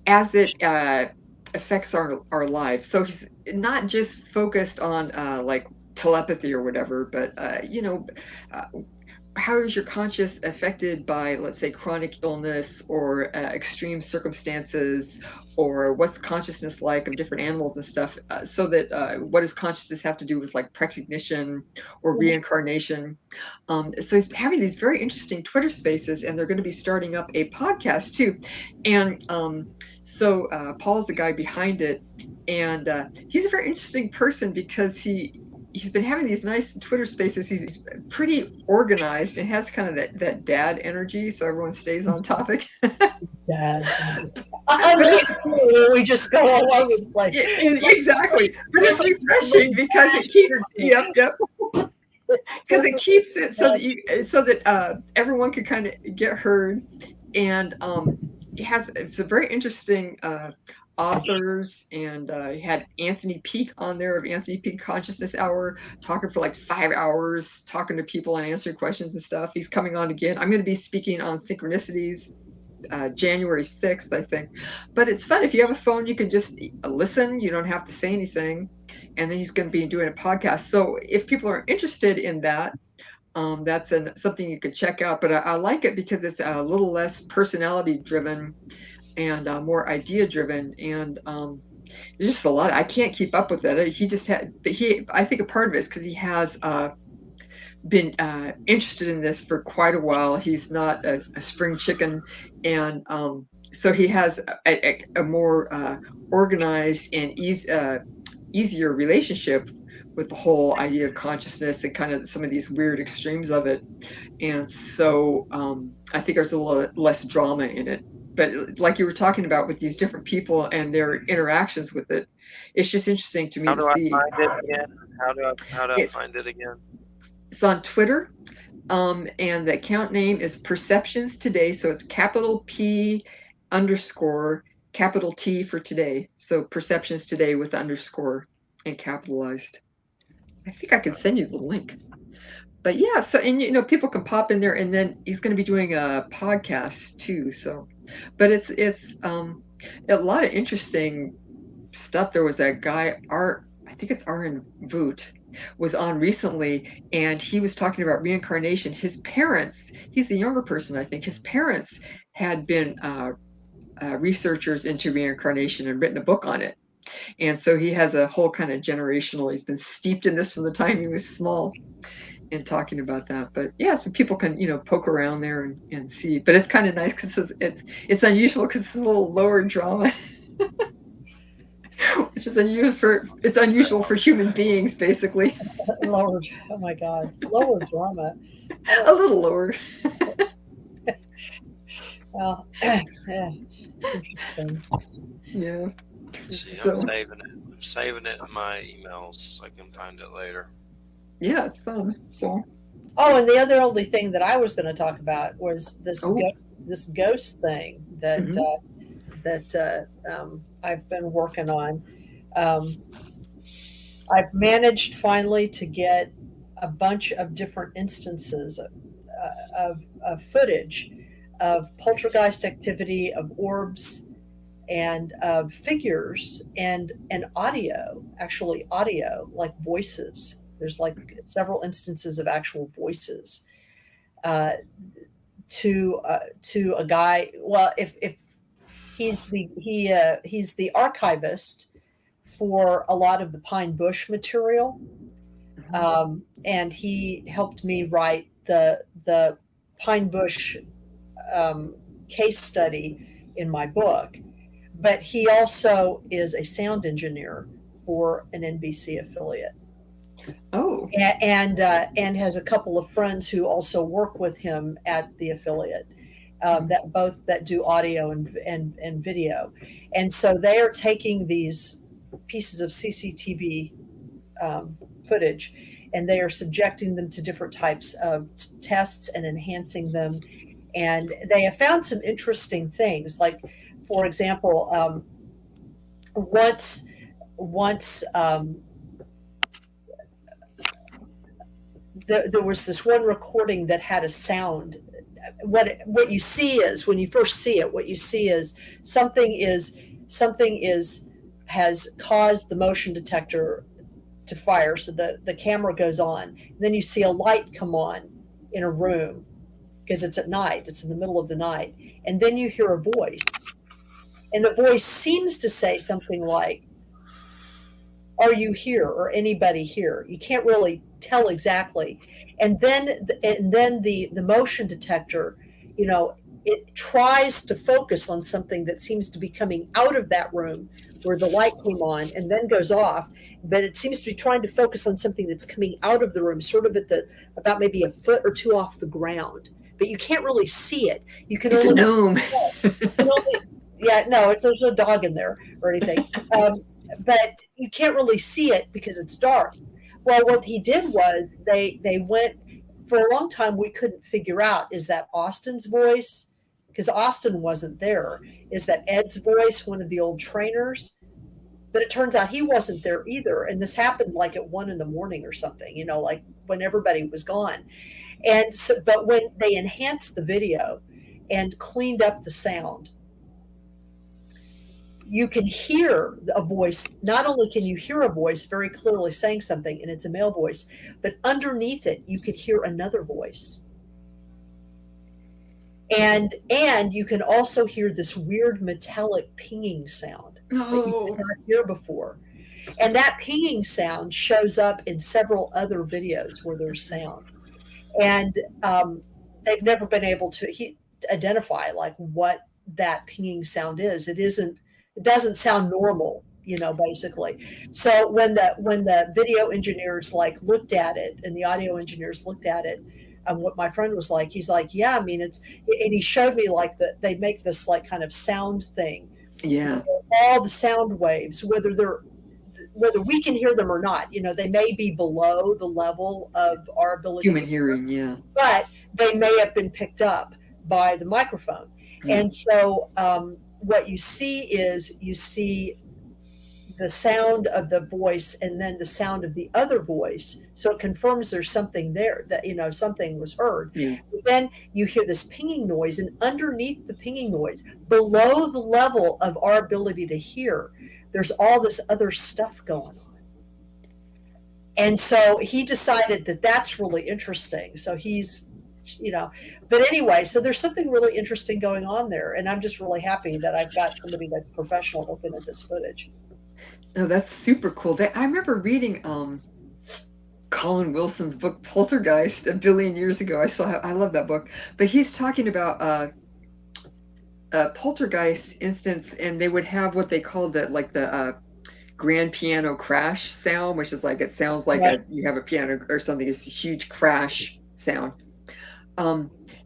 as it affects our lives. So he's not just focused on like telepathy or whatever, but how is your conscious affected by, let's say, chronic illness or extreme circumstances, or what's consciousness like of different animals and stuff, so that what does consciousness have to do with like precognition or reincarnation. So he's having these very interesting Twitter spaces, and they're going to be starting up a podcast too. And so Paul's the guy behind it, and he's a very interesting person because he's been having these nice Twitter spaces. He's pretty organized and has kind of that dad energy, so everyone stays on topic. Dad. We just go all over the place. Exactly. But it's refreshing because it keeps because it keeps it so that everyone can kind of get heard. And it's a very interesting authors, and he had Anthony Peake on there of Anthony Peake Consciousness Hour, talking for like 5 hours, talking to people and answering questions and stuff. He's coming on again. I'm going to be speaking on synchronicities January 6th, I think. But it's fun. If you have a phone, you can just listen. You don't have to say anything. And then he's going to be doing a podcast. So if people are interested in that, that's something you could check out. But I like it because it's a little less personality driven and more idea driven, and there's just a lot. I can't keep up with it. I think a part of it is because he has been interested in this for quite a while. He's not a spring chicken, and so he has a more organized and easier relationship with the whole idea of consciousness and kind of some of these weird extremes of it. And so I think there's a little less drama in it. But like you were talking about with these different people and their interactions with it, it's just interesting to me How to do see. I find it again? How do I find it again? It's on Twitter, and the account name is Perceptions Today. So it's capital P _ capital T for today. So Perceptions Today with underscore and capitalized. I think I can send you the link. But yeah, so, and people can pop in there, and then he's going to be doing a podcast too. So, but it's a lot of interesting stuff. There was a guy, I think it's Aaron Voot, was on recently, and he was talking about reincarnation. His parents, he's a younger person, I think. His parents had been researchers into reincarnation and written a book on it. And so he has a whole kind of generational, he's been steeped in this from the time he was small, and talking about that. But yeah, so people can poke around there and see. But it's kind of nice because it's unusual because it's a little lower drama, which is unusual for human beings, basically. Lower, oh my God, lower drama. A little lower. Well, yeah, interesting. Yeah. See, I'm saving it. I'm saving it in my emails so I can find it later. Yeah, it's fun. So. Oh, and the only thing that I was going to talk about was this ghost thing that I've been working on. I've managed finally to get a bunch of different instances of footage of poltergeist activity, of orbs, and of figures, and audio, like voices. There's like several instances of actual voices to a guy. Well, if he's the archivist for a lot of the Pine Bush material, and he helped me write the Pine Bush case study in my book. But he also is a sound engineer for an NBC affiliate. Oh. And has a couple of friends who also work with him at the affiliate, that do audio and video. And so they are taking these pieces of CCTV footage, and they are subjecting them to different types of tests and enhancing them. And they have found some interesting things. Like, for example, once there was this one recording that had a sound. What you see is, when you first see it, what you see is something is has caused the motion detector to fire. So the camera goes on. Then you see a light come on in a room because it's at night. It's in the middle of the night. And then you hear a voice. And the voice seems to say something like, "Are you here?" or "Anybody here?" You can't really tell exactly. And then the motion detector, it tries to focus on something that seems to be coming out of that room where the light came on and then goes off. But it seems to be trying to focus on something that's coming out of the room, sort of about maybe a foot or two off the ground. But you can't really see it. You can It's a only, gnome. yeah, no, there's no dog in there or anything. But you can't really see it because it's dark. Well, what he did was they went for a long time. We couldn't figure out, is that Austin's voice? Because Austin wasn't there. Is that Ed's voice, one of the old trainers? But it turns out he wasn't there either. And this happened like at 1 a.m. or something, like when everybody was gone. And so, but when they enhanced the video and cleaned up the sound, you can hear a voice. Not only can you hear a voice very clearly saying something, and it's a male voice, but underneath it, you could hear another voice. And you can also hear this weird metallic pinging sound that you did not hear before. And that pinging sound shows up in several other videos where there's sound. And they've never been able to identify like what that pinging sound is. It doesn't sound normal, basically. So when the video engineers looked at it and the audio engineers looked at it, what my friend was like, he's like, yeah, I mean, and he showed me they make this kind of sound thing. Yeah. All the sound waves, whether we can hear them or not, they may be below the level of our ability Human hearing, yeah. But they may have been picked up by the microphone. Yeah. And so what you see the sound of the voice and then the sound of the other voice. So it confirms there's something there, that, something was heard. Yeah. But then you hear this pinging noise, and underneath the pinging noise, below the level of our ability to hear, there's all this other stuff going on. And so he decided that that's really interesting. So he's, but anyway, so there's something really interesting going on there. And I'm just really happy that I've got somebody that's professional looking at this footage. Oh, that's super cool. I remember reading Colin Wilson's book Poltergeist a billion years ago. I love that book. But he's talking about a poltergeist instance, and they would have what they called the grand piano crash sound, which is it sounds like you have a piano or something. It's a huge crash sound.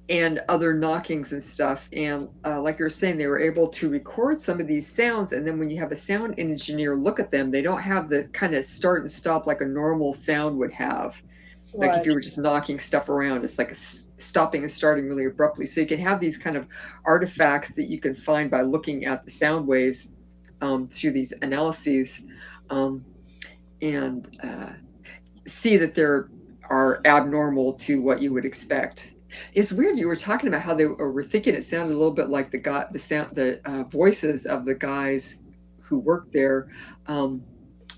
And other knockings and stuff. And like you were saying, they were able to record some of these sounds. And then when you have a sound engineer look at them, they don't have the kind of start and stop like a normal sound would have. Right. Like if you were just knocking stuff around, it's like stopping and starting really abruptly. So you can have these kind of artifacts that you can find by looking at the sound waves through these analyses and see that there are abnormal to what you would expect. It's weird. You were talking about how they were thinking it sounded a little bit like the voices of the guys who worked there. But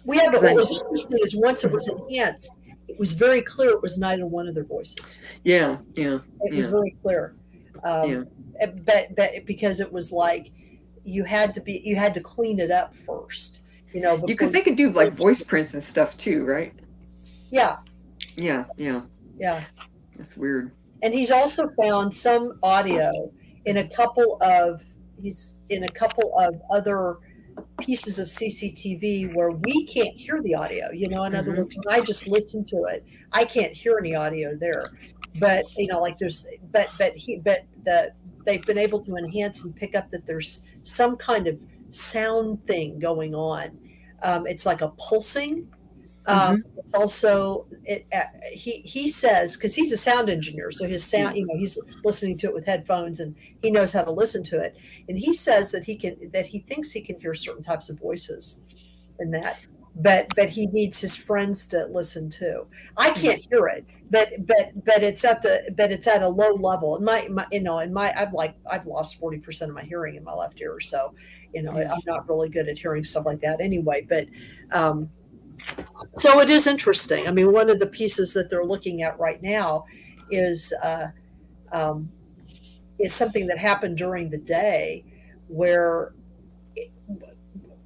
what was interesting is once it was enhanced, it was very clear it was neither one of their voices. Yeah. It was very clear. But because it was you had to clean it up first. Because they could do voice prints and stuff too, right? Yeah. Yeah. That's weird. And he's also found some audio in a couple of other pieces of CCTV where we can't hear the audio. In other words, when I just listen to it, I can't hear any audio there. But they've been able to enhance and pick up that there's some kind of sound thing going on. It's like a pulsing. It's also he says, because he's a sound engineer, so his sound, he's listening to it with headphones and he knows how to listen to it. And he says that he thinks he can hear certain types of voices in that. but he needs his friends to listen too. I can't hear it, but it's at a low level. And I've lost 40% of my hearing in my left ear, so I'm not really good at hearing stuff like that anyway. But so it is interesting. I mean, one of the pieces that they're looking at right now is something that happened during the day where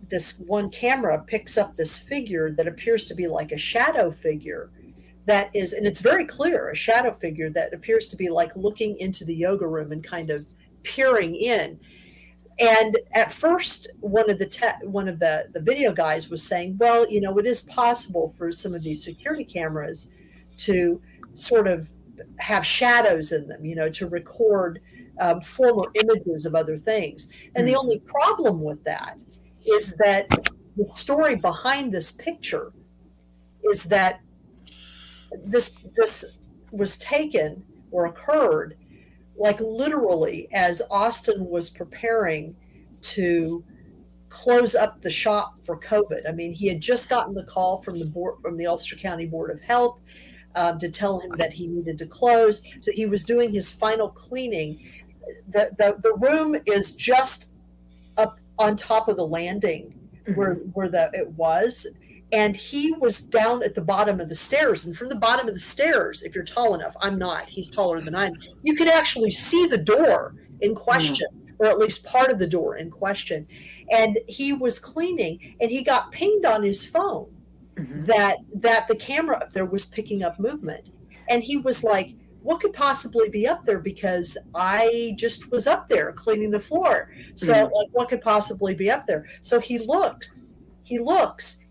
this one camera picks up this figure that appears to be like a shadow figure that is, and it's very clear, a shadow figure that appears to be like looking into the yoga room and kind of peering in. And at first, one of the video guys was saying, well, it is possible for some of these security cameras to sort of have shadows in them, to record former images of other things. And the only problem with that is that the story behind this picture is that this was taken or occurred like literally as Austin was preparing to close up the shop for COVID. I mean, he had just gotten the call from the Ulster County Board of Health to tell him that he needed to close. So he was doing his final cleaning. The room is just up on top of the landing where it was. And he was down at the bottom of the stairs. And from the bottom of the stairs, if you're tall enough, I'm not, he's taller than I am, you could actually see the door in question, or at least part of the door in question. And he was cleaning, and he got pinged on his phone that the camera up there was picking up movement. And he was like, what could possibly be up there? Because I just was up there cleaning the floor. So like, what could possibly be up there? So he looks,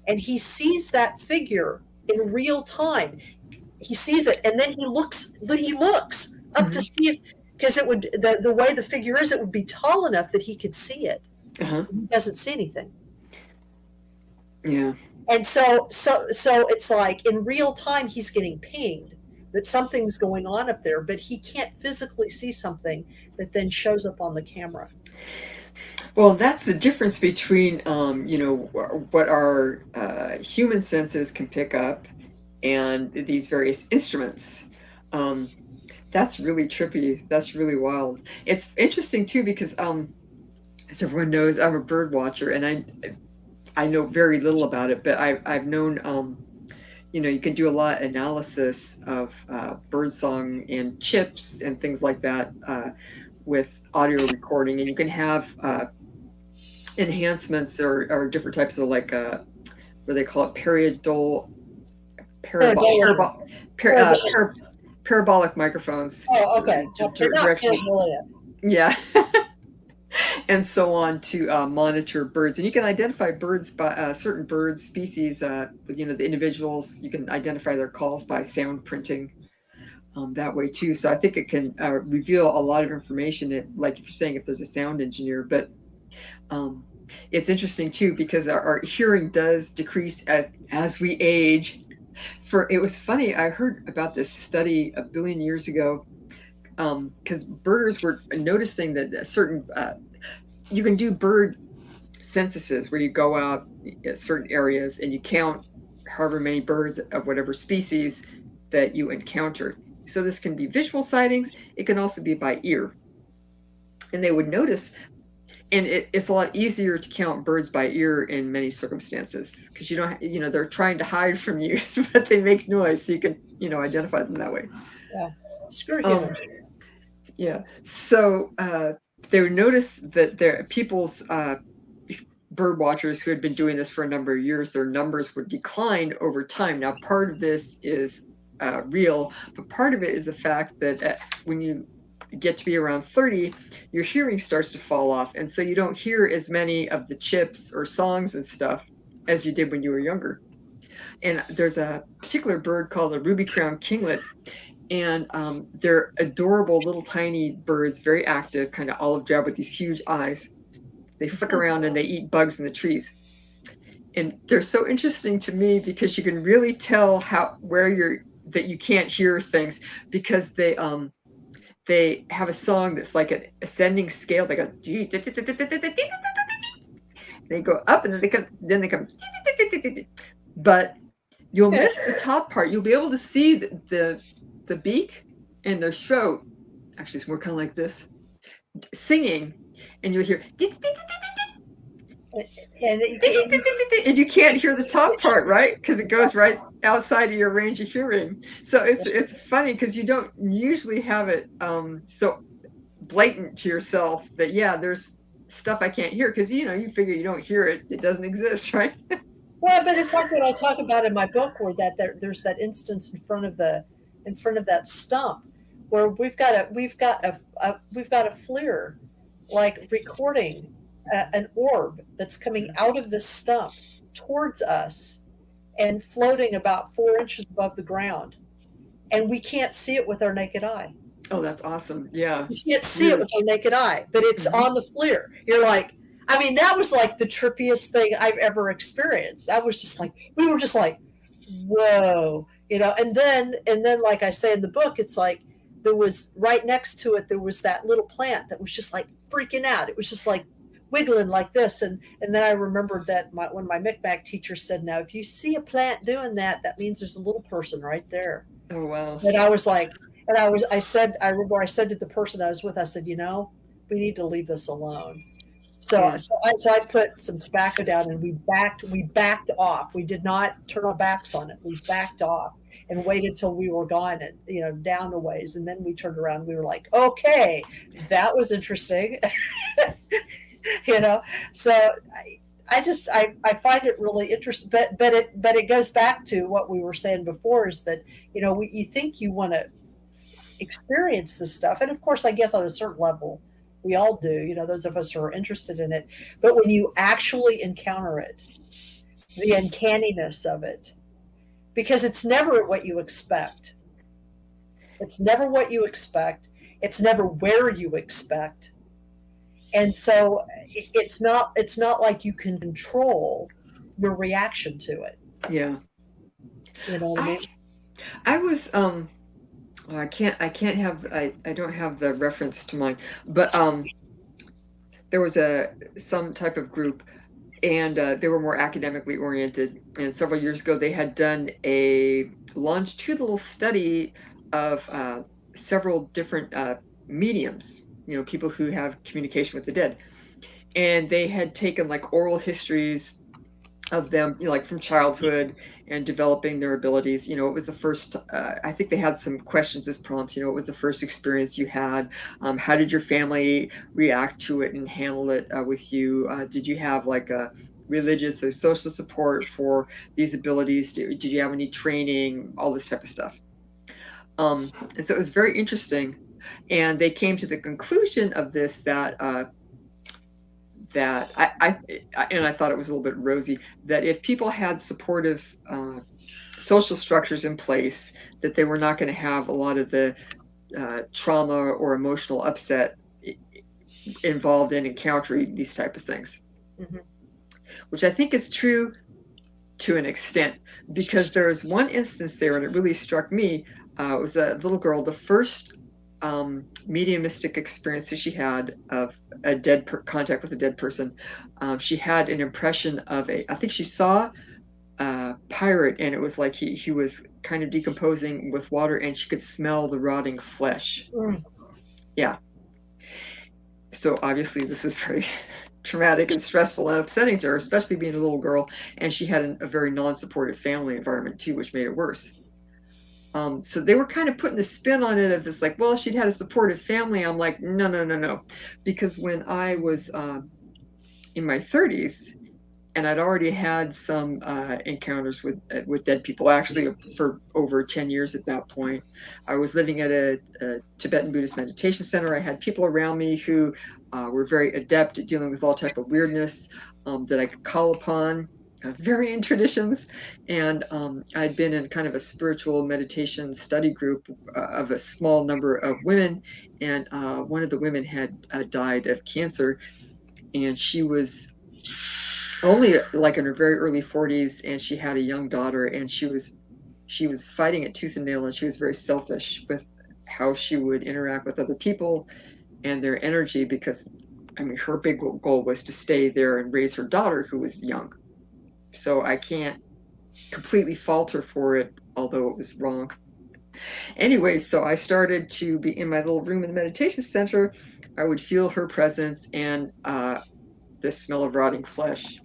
and he sees that figure in real time. He sees it, and then he looks up to see if, because it would, the way the figure is, it would be tall enough that he could see it. He doesn't see anything. Yeah. And so it's like in real time he's getting pinged that something's going on up there, but he can't physically see something that then shows up on the camera. Well, that's the difference between, what our human senses can pick up and these various instruments. That's really trippy. That's really wild. It's interesting too because, as everyone knows, I'm a bird watcher, and I know very little about it, but I've known, you can do a lot of analysis of birdsong and chips and things like that with audio recording, and you can have enhancements or different types of what they call it, parabolic microphones. Oh, okay. Yeah. And so on to monitor birds, and you can identify birds by certain bird species. The individuals, you can identify their calls by sound printing that way too. So I think it can reveal a lot of information. Like if you're saying, if there's a sound engineer, but it's interesting too because our hearing does decrease as we age. It was funny. I heard about this study a billion years ago. Because birders were noticing that certain, you can do bird censuses where you go out in certain areas and you count however many birds of whatever species that you encountered. So this can be visual sightings. It can also be by ear. And they would notice, and it's a lot easier to count birds by ear in many circumstances because you don't, they're trying to hide from you, but they make noise, so you can, identify them that way. Yeah, screw humans. Yeah, so they would notice that people's bird watchers who had been doing this for a number of years, their numbers would decline over time. Now, part of this is real, but part of it is the fact that when you get to be around 30, your hearing starts to fall off, and so you don't hear as many of the chips or songs and stuff as you did when you were younger. And there's a particular bird called a ruby-crowned kinglet. And they're adorable little tiny birds, very active, kind of olive drab with these huge eyes. They flick around and they eat bugs in the trees. And they're so interesting to me because you can really tell that you can't hear things because they have a song that's like an ascending scale. They go, they go up and then they come, but you'll miss the top part. You'll be able to see the beak and the throat. Actually, it's more kind of like this, singing, and you'll hear and you can't hear the top part, right? Because it goes right outside of your range of hearing. So it's funny because you don't usually have it so blatant to yourself that there's stuff I can't hear, because you figure you don't hear it, it doesn't exist, right? Well, but it's like what I talk about in my book, where there's that instance in front of that stump where we've got a FLIR like recording an orb that's coming out of the stump towards us and floating about 4 inches above the ground, and we can't see it with our naked eye. Oh, that's awesome. Yeah. You can't see it with our naked eye, but it's on the FLIR. You're like, I mean, that was like the trippiest thing I've ever experienced. I was just like, we were just like, whoa, and then like I say in the book, it's like there was right next to it, there was that little plant that was just like freaking out. It was just like wiggling like this. And then I remembered that when my Micmac teacher said, now, if you see a plant doing that, that means there's a little person right there. Oh, wow. And I was like, I remember I said to the person I was with, I said, we need to leave this alone. So I put some tobacco down, and we backed off. We did not turn our backs on it. We backed off and waited till we were gone and, down a ways. And then we turned around. We were like, okay, that was interesting. So I find it really interesting, but it goes back to what we were saying before, is that, you think you want to experience this stuff. And of course, I guess on a certain level, we all do, those of us who are interested in it. But when you actually encounter it, the uncanniness of it, because it's never what you expect. It's never what you expect. It's never where you expect. And so it's not like you can control your reaction to it. Yeah. You know what I mean? I was I don't have the reference to mine, but there was some type of group, and they were more academically oriented. And several years ago, they had done a longitudinal study of several different mediums, people who have communication with the dead, and they had taken like oral histories of them, like from childhood and developing their abilities. It was the first, I think they had some questions as prompts, it was the first experience you had. How did your family react to it and handle it with you? Did you have like a religious or social support for these abilities? Did you have any training? All this type of stuff. And so it was very interesting. And they came to the conclusion of this that I thought it was a little bit rosy, that if people had supportive social structures in place, that they were not going to have a lot of the trauma or emotional upset involved in encountering these type of things. Mm-hmm. Which I think is true to an extent, because there was one instance there, and it really struck me. It was a little girl, the first mediumistic experience that she had of a contact with a dead person. She had an impression of I think she saw a pirate, and it was like he was kind of decomposing with water, and she could smell the rotting flesh. Yeah. So obviously this is very traumatic and stressful and upsetting to her, especially being a little girl, and she had a very non-supportive family environment too, which made it worse. So they were kind of putting the spin on it of this, like, well, she'd had a supportive family. I'm like, no. Because when I was in my 30s, and I'd already had some encounters with dead people, actually for over 10 years at that point. I was living at a Tibetan Buddhist meditation center. I had people around me who were very adept at dealing with all type of weirdness that I could call upon. Varying traditions, and I'd been in kind of a spiritual meditation study group of a small number of women, and one of the women had died of cancer, and she was only like in her very early 40s, and she had a young daughter, and she was fighting it tooth and nail, and she was very selfish with how she would interact with other people and their energy, because her big goal was to stay there and raise her daughter, who was young. So I can't completely falter for it, although it was wrong. Anyway, so I started to be in my little room in the meditation center. I would feel her presence and the smell of rotting flesh.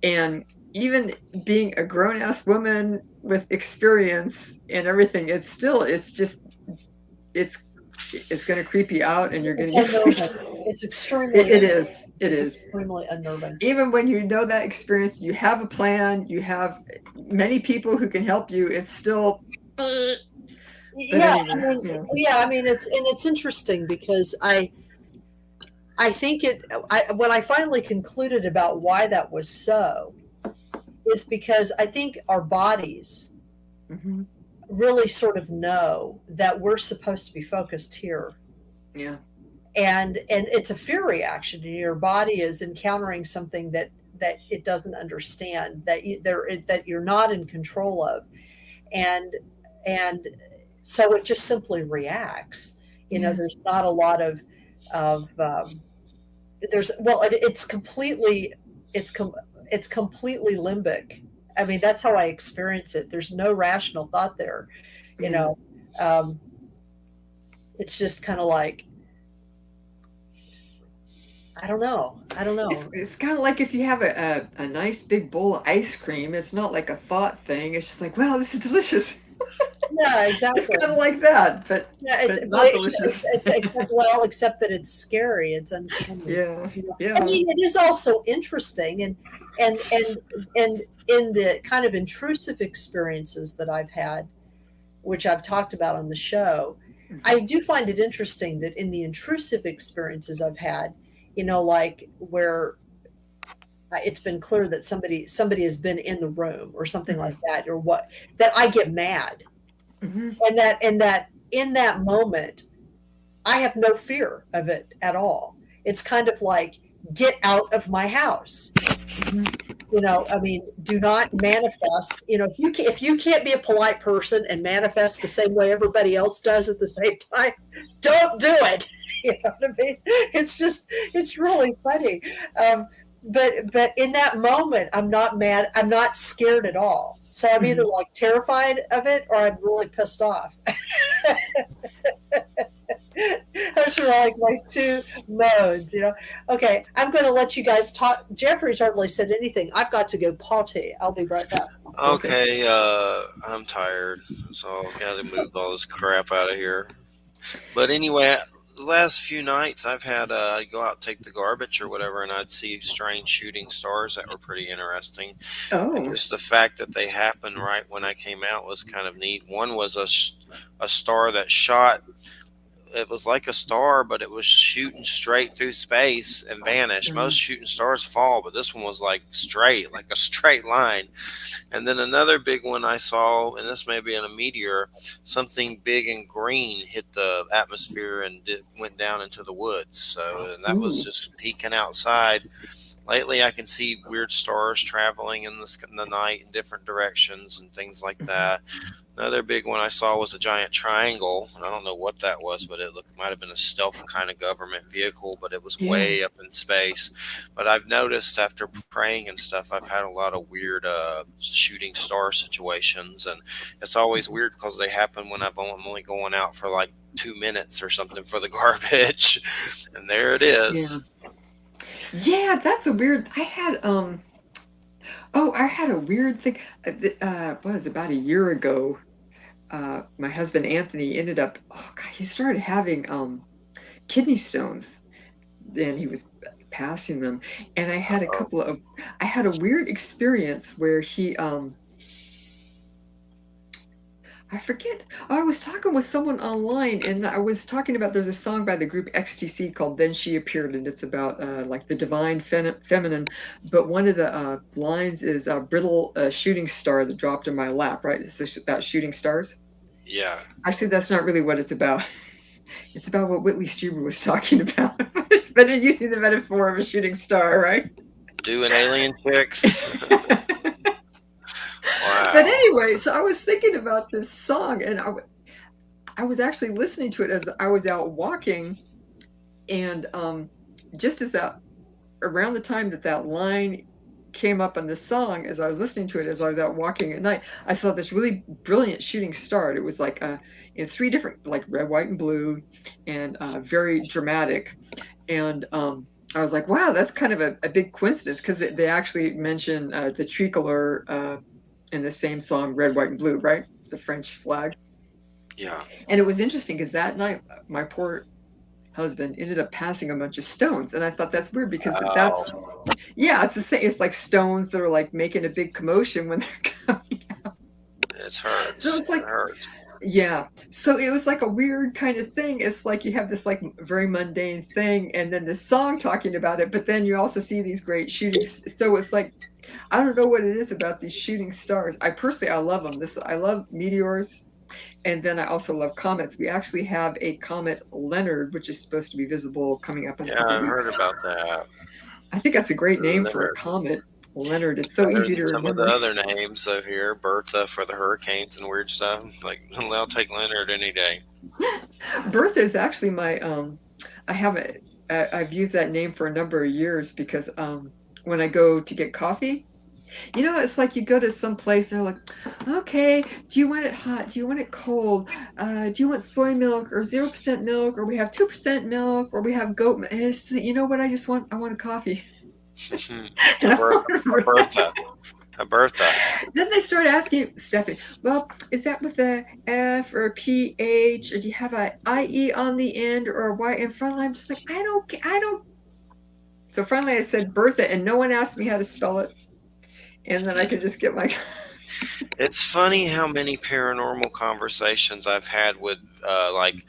And even being a grown-ass woman with experience and everything, it's just it's going to creep you out, and you're going It's to get unnerving. freaked. It's extremely. It is. It It's is. extremely unnerving. Even when you know that experience, you have a plan, you have many people who can help you. It's still. Yeah, Anyway, I mean, it's interesting because I think when I finally concluded about why that was so, is because I think our bodies mm-hmm. really sort of know that we're supposed to be focused here. Yeah. And it's a fear reaction. Your body is encountering something that it doesn't understand, that you're not in control of, and so it just simply reacts. There's not a lot of it's completely it's completely limbic. I mean, that's how I experience it. There's no rational thought there. It's just kind of like, I don't know. It's kind of like if you have a nice big bowl of ice cream. It's not like a thought thing. It's just like, wow, this is delicious. Yeah, exactly. It's kind of like that, but it's not delicious. Except that it's scary. It's uncanny. Yeah. I mean, it is also interesting, and in the kind of intrusive experiences that I've had, which I've talked about on the show, mm-hmm. I do find it interesting that in the intrusive experiences I've had, like where it's been clear that somebody has been in the room or something mm-hmm. like that, or that I get mad. Mm-hmm. and that in that moment, I have no fear of it at all. It's kind of like, get out of my house. Mm-hmm. I mean, do not manifest. If you can't be a polite person and manifest the same way everybody else does at the same time, don't do it. You know what I mean? It's really funny. But in that moment, I'm not mad. I'm not scared at all. So I'm either like terrified of it or I'm really pissed off. Those are like my two modes, Okay, I'm going to let you guys talk. Jeffrey's hardly said anything. I've got to go potty. I'll be right back. Okay, I'm tired, so I've got to move all this crap out of here. But anyway, the last few nights I've had I'd go out and take the garbage or whatever, and I'd see strange shooting stars that were pretty interesting. Oh. And just the fact that they happened right when I came out was kind of neat. One was a star that shot. It was like a star, but it was shooting straight through space and vanished. Mm-hmm. Most shooting stars fall, but this one was like a straight line. And then another big one I saw, and this may be in a meteor, something big and green hit the atmosphere and went down into the woods. So that was just peeking outside. Lately, I can see weird stars traveling in the night in different directions and things like that. Another big one I saw was a giant triangle. I don't know what that was, but it might have been a stealth kind of government vehicle, but it was way up in space. But I've noticed after praying and stuff, I've had a lot of weird shooting star situations. And it's always weird because they happen when I'm only going out for like 2 minutes or something for the garbage. And there it is. Yeah, that's a weird. I had a weird thing. About a year ago, my husband Anthony ended up. He started having kidney stones, and he was passing them. And I had I had a weird experience where he I forget. I was talking with someone online, and I was talking about, there's a song by the group XTC called "Then She Appeared," and it's about like the divine feminine. But one of the lines is a brittle shooting star that dropped in my lap. Right? It's about shooting stars. Yeah. Actually, that's not really what it's about. It's about what Whitley Strieber was talking about, but using the metaphor of a shooting star, right? Doing alien chicks. Wow. But anyway, so I was thinking about this song, and I was actually listening to it as I was out walking, and just as around the time that line came up on this song as I was listening to it as I was out walking at night. I saw this really brilliant shooting star. It was like in 3 different, like red, white, and blue, and very dramatic. And I was like, wow, that's kind of a big coincidence, because they actually mention the tricolor in the same song, Red, White, and Blue, right? The French flag. Yeah. And it was interesting because that night, my poor husband ended up passing a bunch of stones. And I thought that's weird, because it's the same. It's like stones that are like making a big commotion when they're coming out. It hurts. So it's like, it hurts. Yeah. So it was like a weird kind of thing. It's like you have this like very mundane thing, and then this song talking about it, but then you also see these great shootings. So it's like, I don't know what it is about these shooting stars. I love them. I love meteors. And then I also love comets. We actually have a comet Leonard, which is supposed to be visible coming up in a couple I weeks. heard about that. I think that's a great name for a comet, Leonard. It's so easy to Some remember. of the other names over here, Bertha for the hurricanes and weird stuff. Like, I'll take Leonard any day. Bertha is actually my I've used that name for a number of years, because when I go to get coffee, it's like you go to some place and they're like, okay, do you want it hot? Do you want it cold? Do you want soy milk or 0% milk, or we have 2% milk, or we have goat milk? And it's, what I want a coffee. A Bertha. Then they start asking Stephanie, well, is that with a F or a PH, or do you have a IE on the end or a Y? And finally, I'm just like, I don't. So finally I said Bertha, and no one asked me how to spell it. And then I could just get my... It's funny how many paranormal conversations I've had with like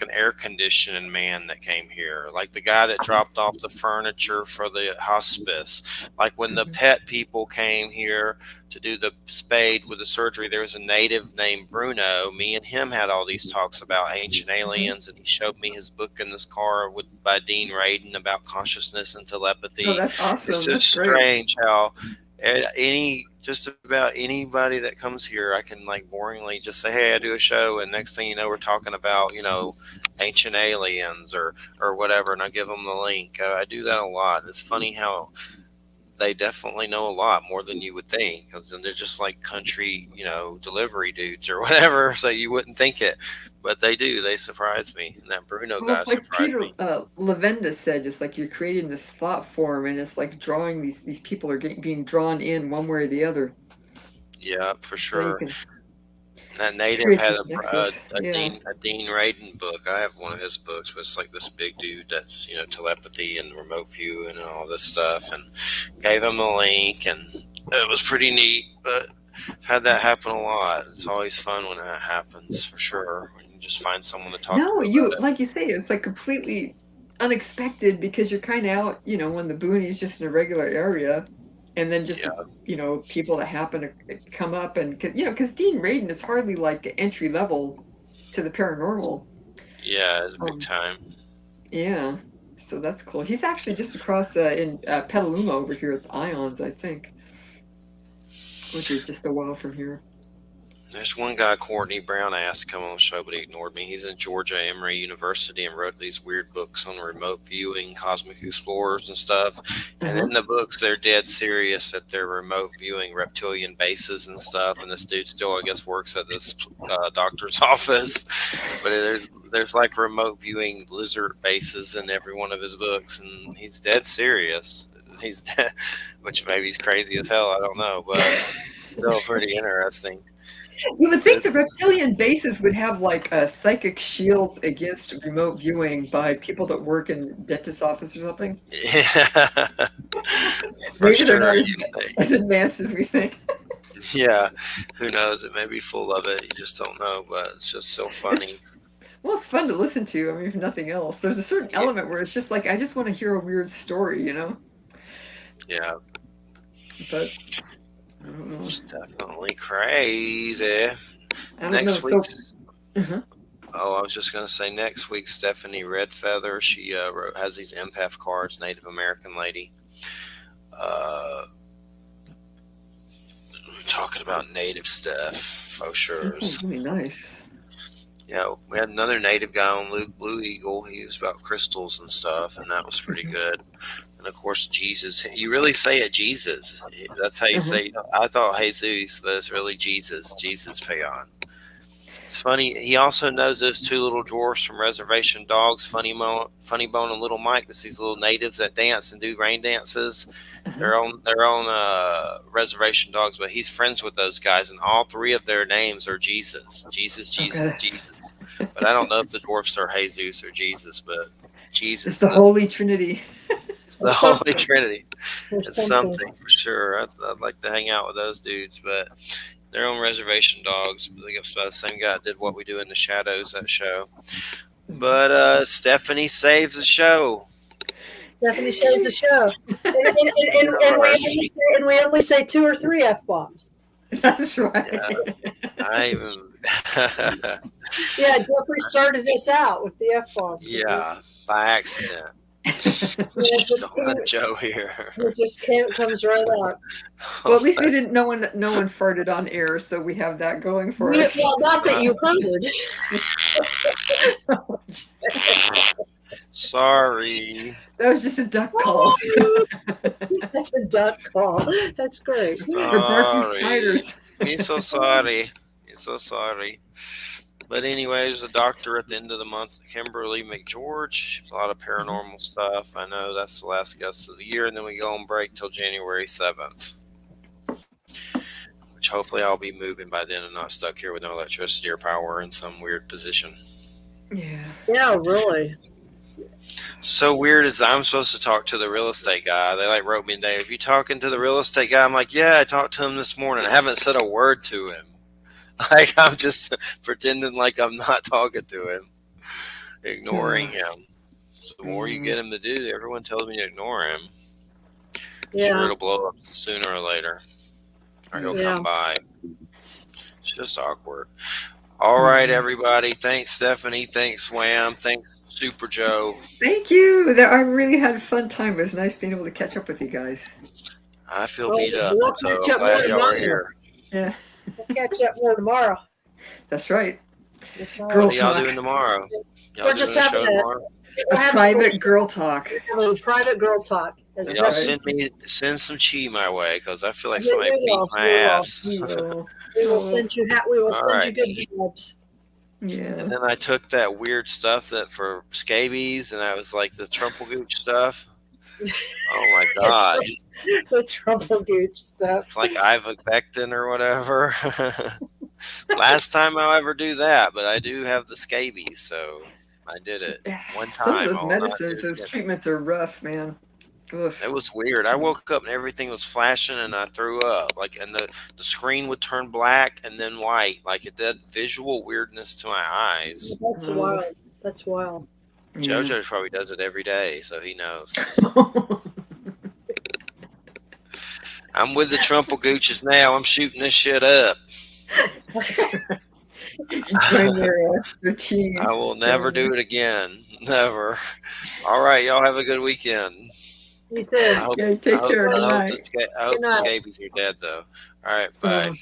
an air conditioning man that came here, like the guy that dropped off the furniture for the hospice, like when the pet people came here to do the spade with the surgery. There was a native named Bruno. Me and him had all these talks about ancient aliens, and he showed me his book in this car by Dean Radin about consciousness and telepathy. Oh, that's awesome. It's just strange how just about anybody that comes here, I can like boringly just say, hey, I do a show, and next thing you know, we're talking about ancient aliens or whatever, and I give them the link. I do that a lot. It's funny how they definitely know a lot more than you would think, because they're just like country delivery dudes or whatever, so you wouldn't think it, but they do. They surprise me, and that Bruno guy it's like surprised Peter me. Lavenda said, it's like you're creating this thought form, and it's like drawing these people are being drawn in one way or the other. Yeah, for sure. So that native had a Dean Radin book. I have one of his books, but it's like this big dude that's telepathy and remote view and all this stuff, and gave him a link, and it was pretty neat. But I've had that happen a lot. It's always fun when that happens, for sure. When you just find someone to talk to. No, like you say, it's like completely unexpected, because you're kind of out, when the boonies just in a regular area. And then just, people that happen to come up, and, because Dean Radin is hardly like entry level to the paranormal. Yeah, it's big time. Yeah. So that's cool. He's actually just across in Petaluma over here at the Ions, I think, which is just a while from here. There's one guy, Courtney Brown, asked to come on the show, but he ignored me. He's in Georgia Emory University and wrote these weird books on remote viewing, cosmic explorers and stuff. And in the books, they're dead serious that they're remote viewing reptilian bases and stuff. And this dude still, I guess, works at this doctor's office. But there's like remote viewing lizard bases in every one of his books, and he's dead serious. He's dead, which maybe he's crazy as hell. I don't know, but still pretty interesting. You would think the reptilian bases would have like psychic shields against remote viewing by people that work in dentist office or something. Yeah. Maybe they're not as advanced as we think. Yeah, who knows? It may be full of it. You just don't know, but it's just so funny. Well, it's fun to listen to. I mean, if nothing else, there's a certain element where it's just like, I just want to hear a weird story, Yeah. But I don't know. It's definitely crazy. I don't Next know. week. Oh, I was just going to say next week, Stephanie Redfeather, she has these empath cards, Native American lady. Talking about native stuff, for sure. That's really nice. Yeah, we had another native guy on Luke Blue Eagle. He was about crystals and stuff, and that was pretty good. And of course, Jesus. You really say it, Jesus. That's how you say. I thought Jesus, but it's really Jesus. Jesus Payon. It's funny. He also knows those two little dwarfs from Reservation Dogs, Funny Bone, and Little Mike. That's these little natives that dance and do rain dances. They're on Reservation Dogs, but he's friends with those guys, and all three of their names are Jesus, Jesus, Jesus, Okay. Jesus. But I don't know if the dwarfs are Jesus or Jesus, but Jesus. It's the Holy Trinity. It's the Holy Trinity. There's It's something for sure. I'd like to hang out with those dudes, but they're on Reservation Dogs. They got the same guy that did What We Do in the Shadows, that show. But Stephanie saves the show. Stephanie saves the show. And we only say 2 or 3 F-bombs. That's right. I even. Yeah, Jeffrey started us out with the F-bombs. Yeah, by accident. Don't let Joe here. It just comes right out. Well, at least we didn't. No one farted on air, so we have that going for us. Well, not that you heard. Sorry. That was just a duck call. That's a duck call. That's great. We're barking Sorry. spiders. He's so sorry. He's so sorry. But anyway, there's a doctor at the end of the month, Kimberly McGeorge. A lot of paranormal stuff. I know that's the last guest of the year, and then we go on break till January 7th. Which hopefully I'll be moving by then and not stuck here with no electricity or power in some weird position. Yeah. Yeah, really. So weird is I'm supposed to talk to the real estate guy. They wrote me today, if you talking to the real estate guy, I'm like, yeah, I talked to him this morning. I haven't said a word to him. I'm just pretending like I'm not talking to him, ignoring him. So the more you get him to do, everyone tells me to ignore him. Yeah. Sure, it'll blow up sooner or later, or he'll come by. It's just awkward. All right, everybody. Thanks, Stephanie. Thanks, Wham. Thanks, Super Joe. Thank you. I really had a fun time. It was nice being able to catch up with you guys. I feel beat up, we'll so catch up glad more y'all are tomorrow. here. Yeah. We'll catch up more tomorrow. That's right. What are y'all doing tomorrow? Y'all We're just doing a having show tomorrow? A private girl talk. A private girl talk. Y'all send some chi my way, because I feel like somebody beat my ass. We will send you. We will send you good vibes. Yeah. And then I took that weird stuff that for scabies, and I was like the Trumpelgooch stuff. Oh my god! The Trumpelgooch stuff. It's like ivermectin or whatever. Last time I'll ever do that, but I do have the scabies, so I did it one time. Some of those medicines, those treatments are rough, man. Oof. It was weird. I woke up and everything was flashing, and I threw up. And the screen would turn black and then white. Like it did visual weirdness to my eyes. That's wild. That's wild. JoJo probably does it every day, so he knows. I'm with the Trumpelgooches now. I'm shooting this shit up. Join your team. I will never do it again. Never. All right, y'all have a good weekend. You too. Take care. I hope the scabies are dead, though. All right, bye.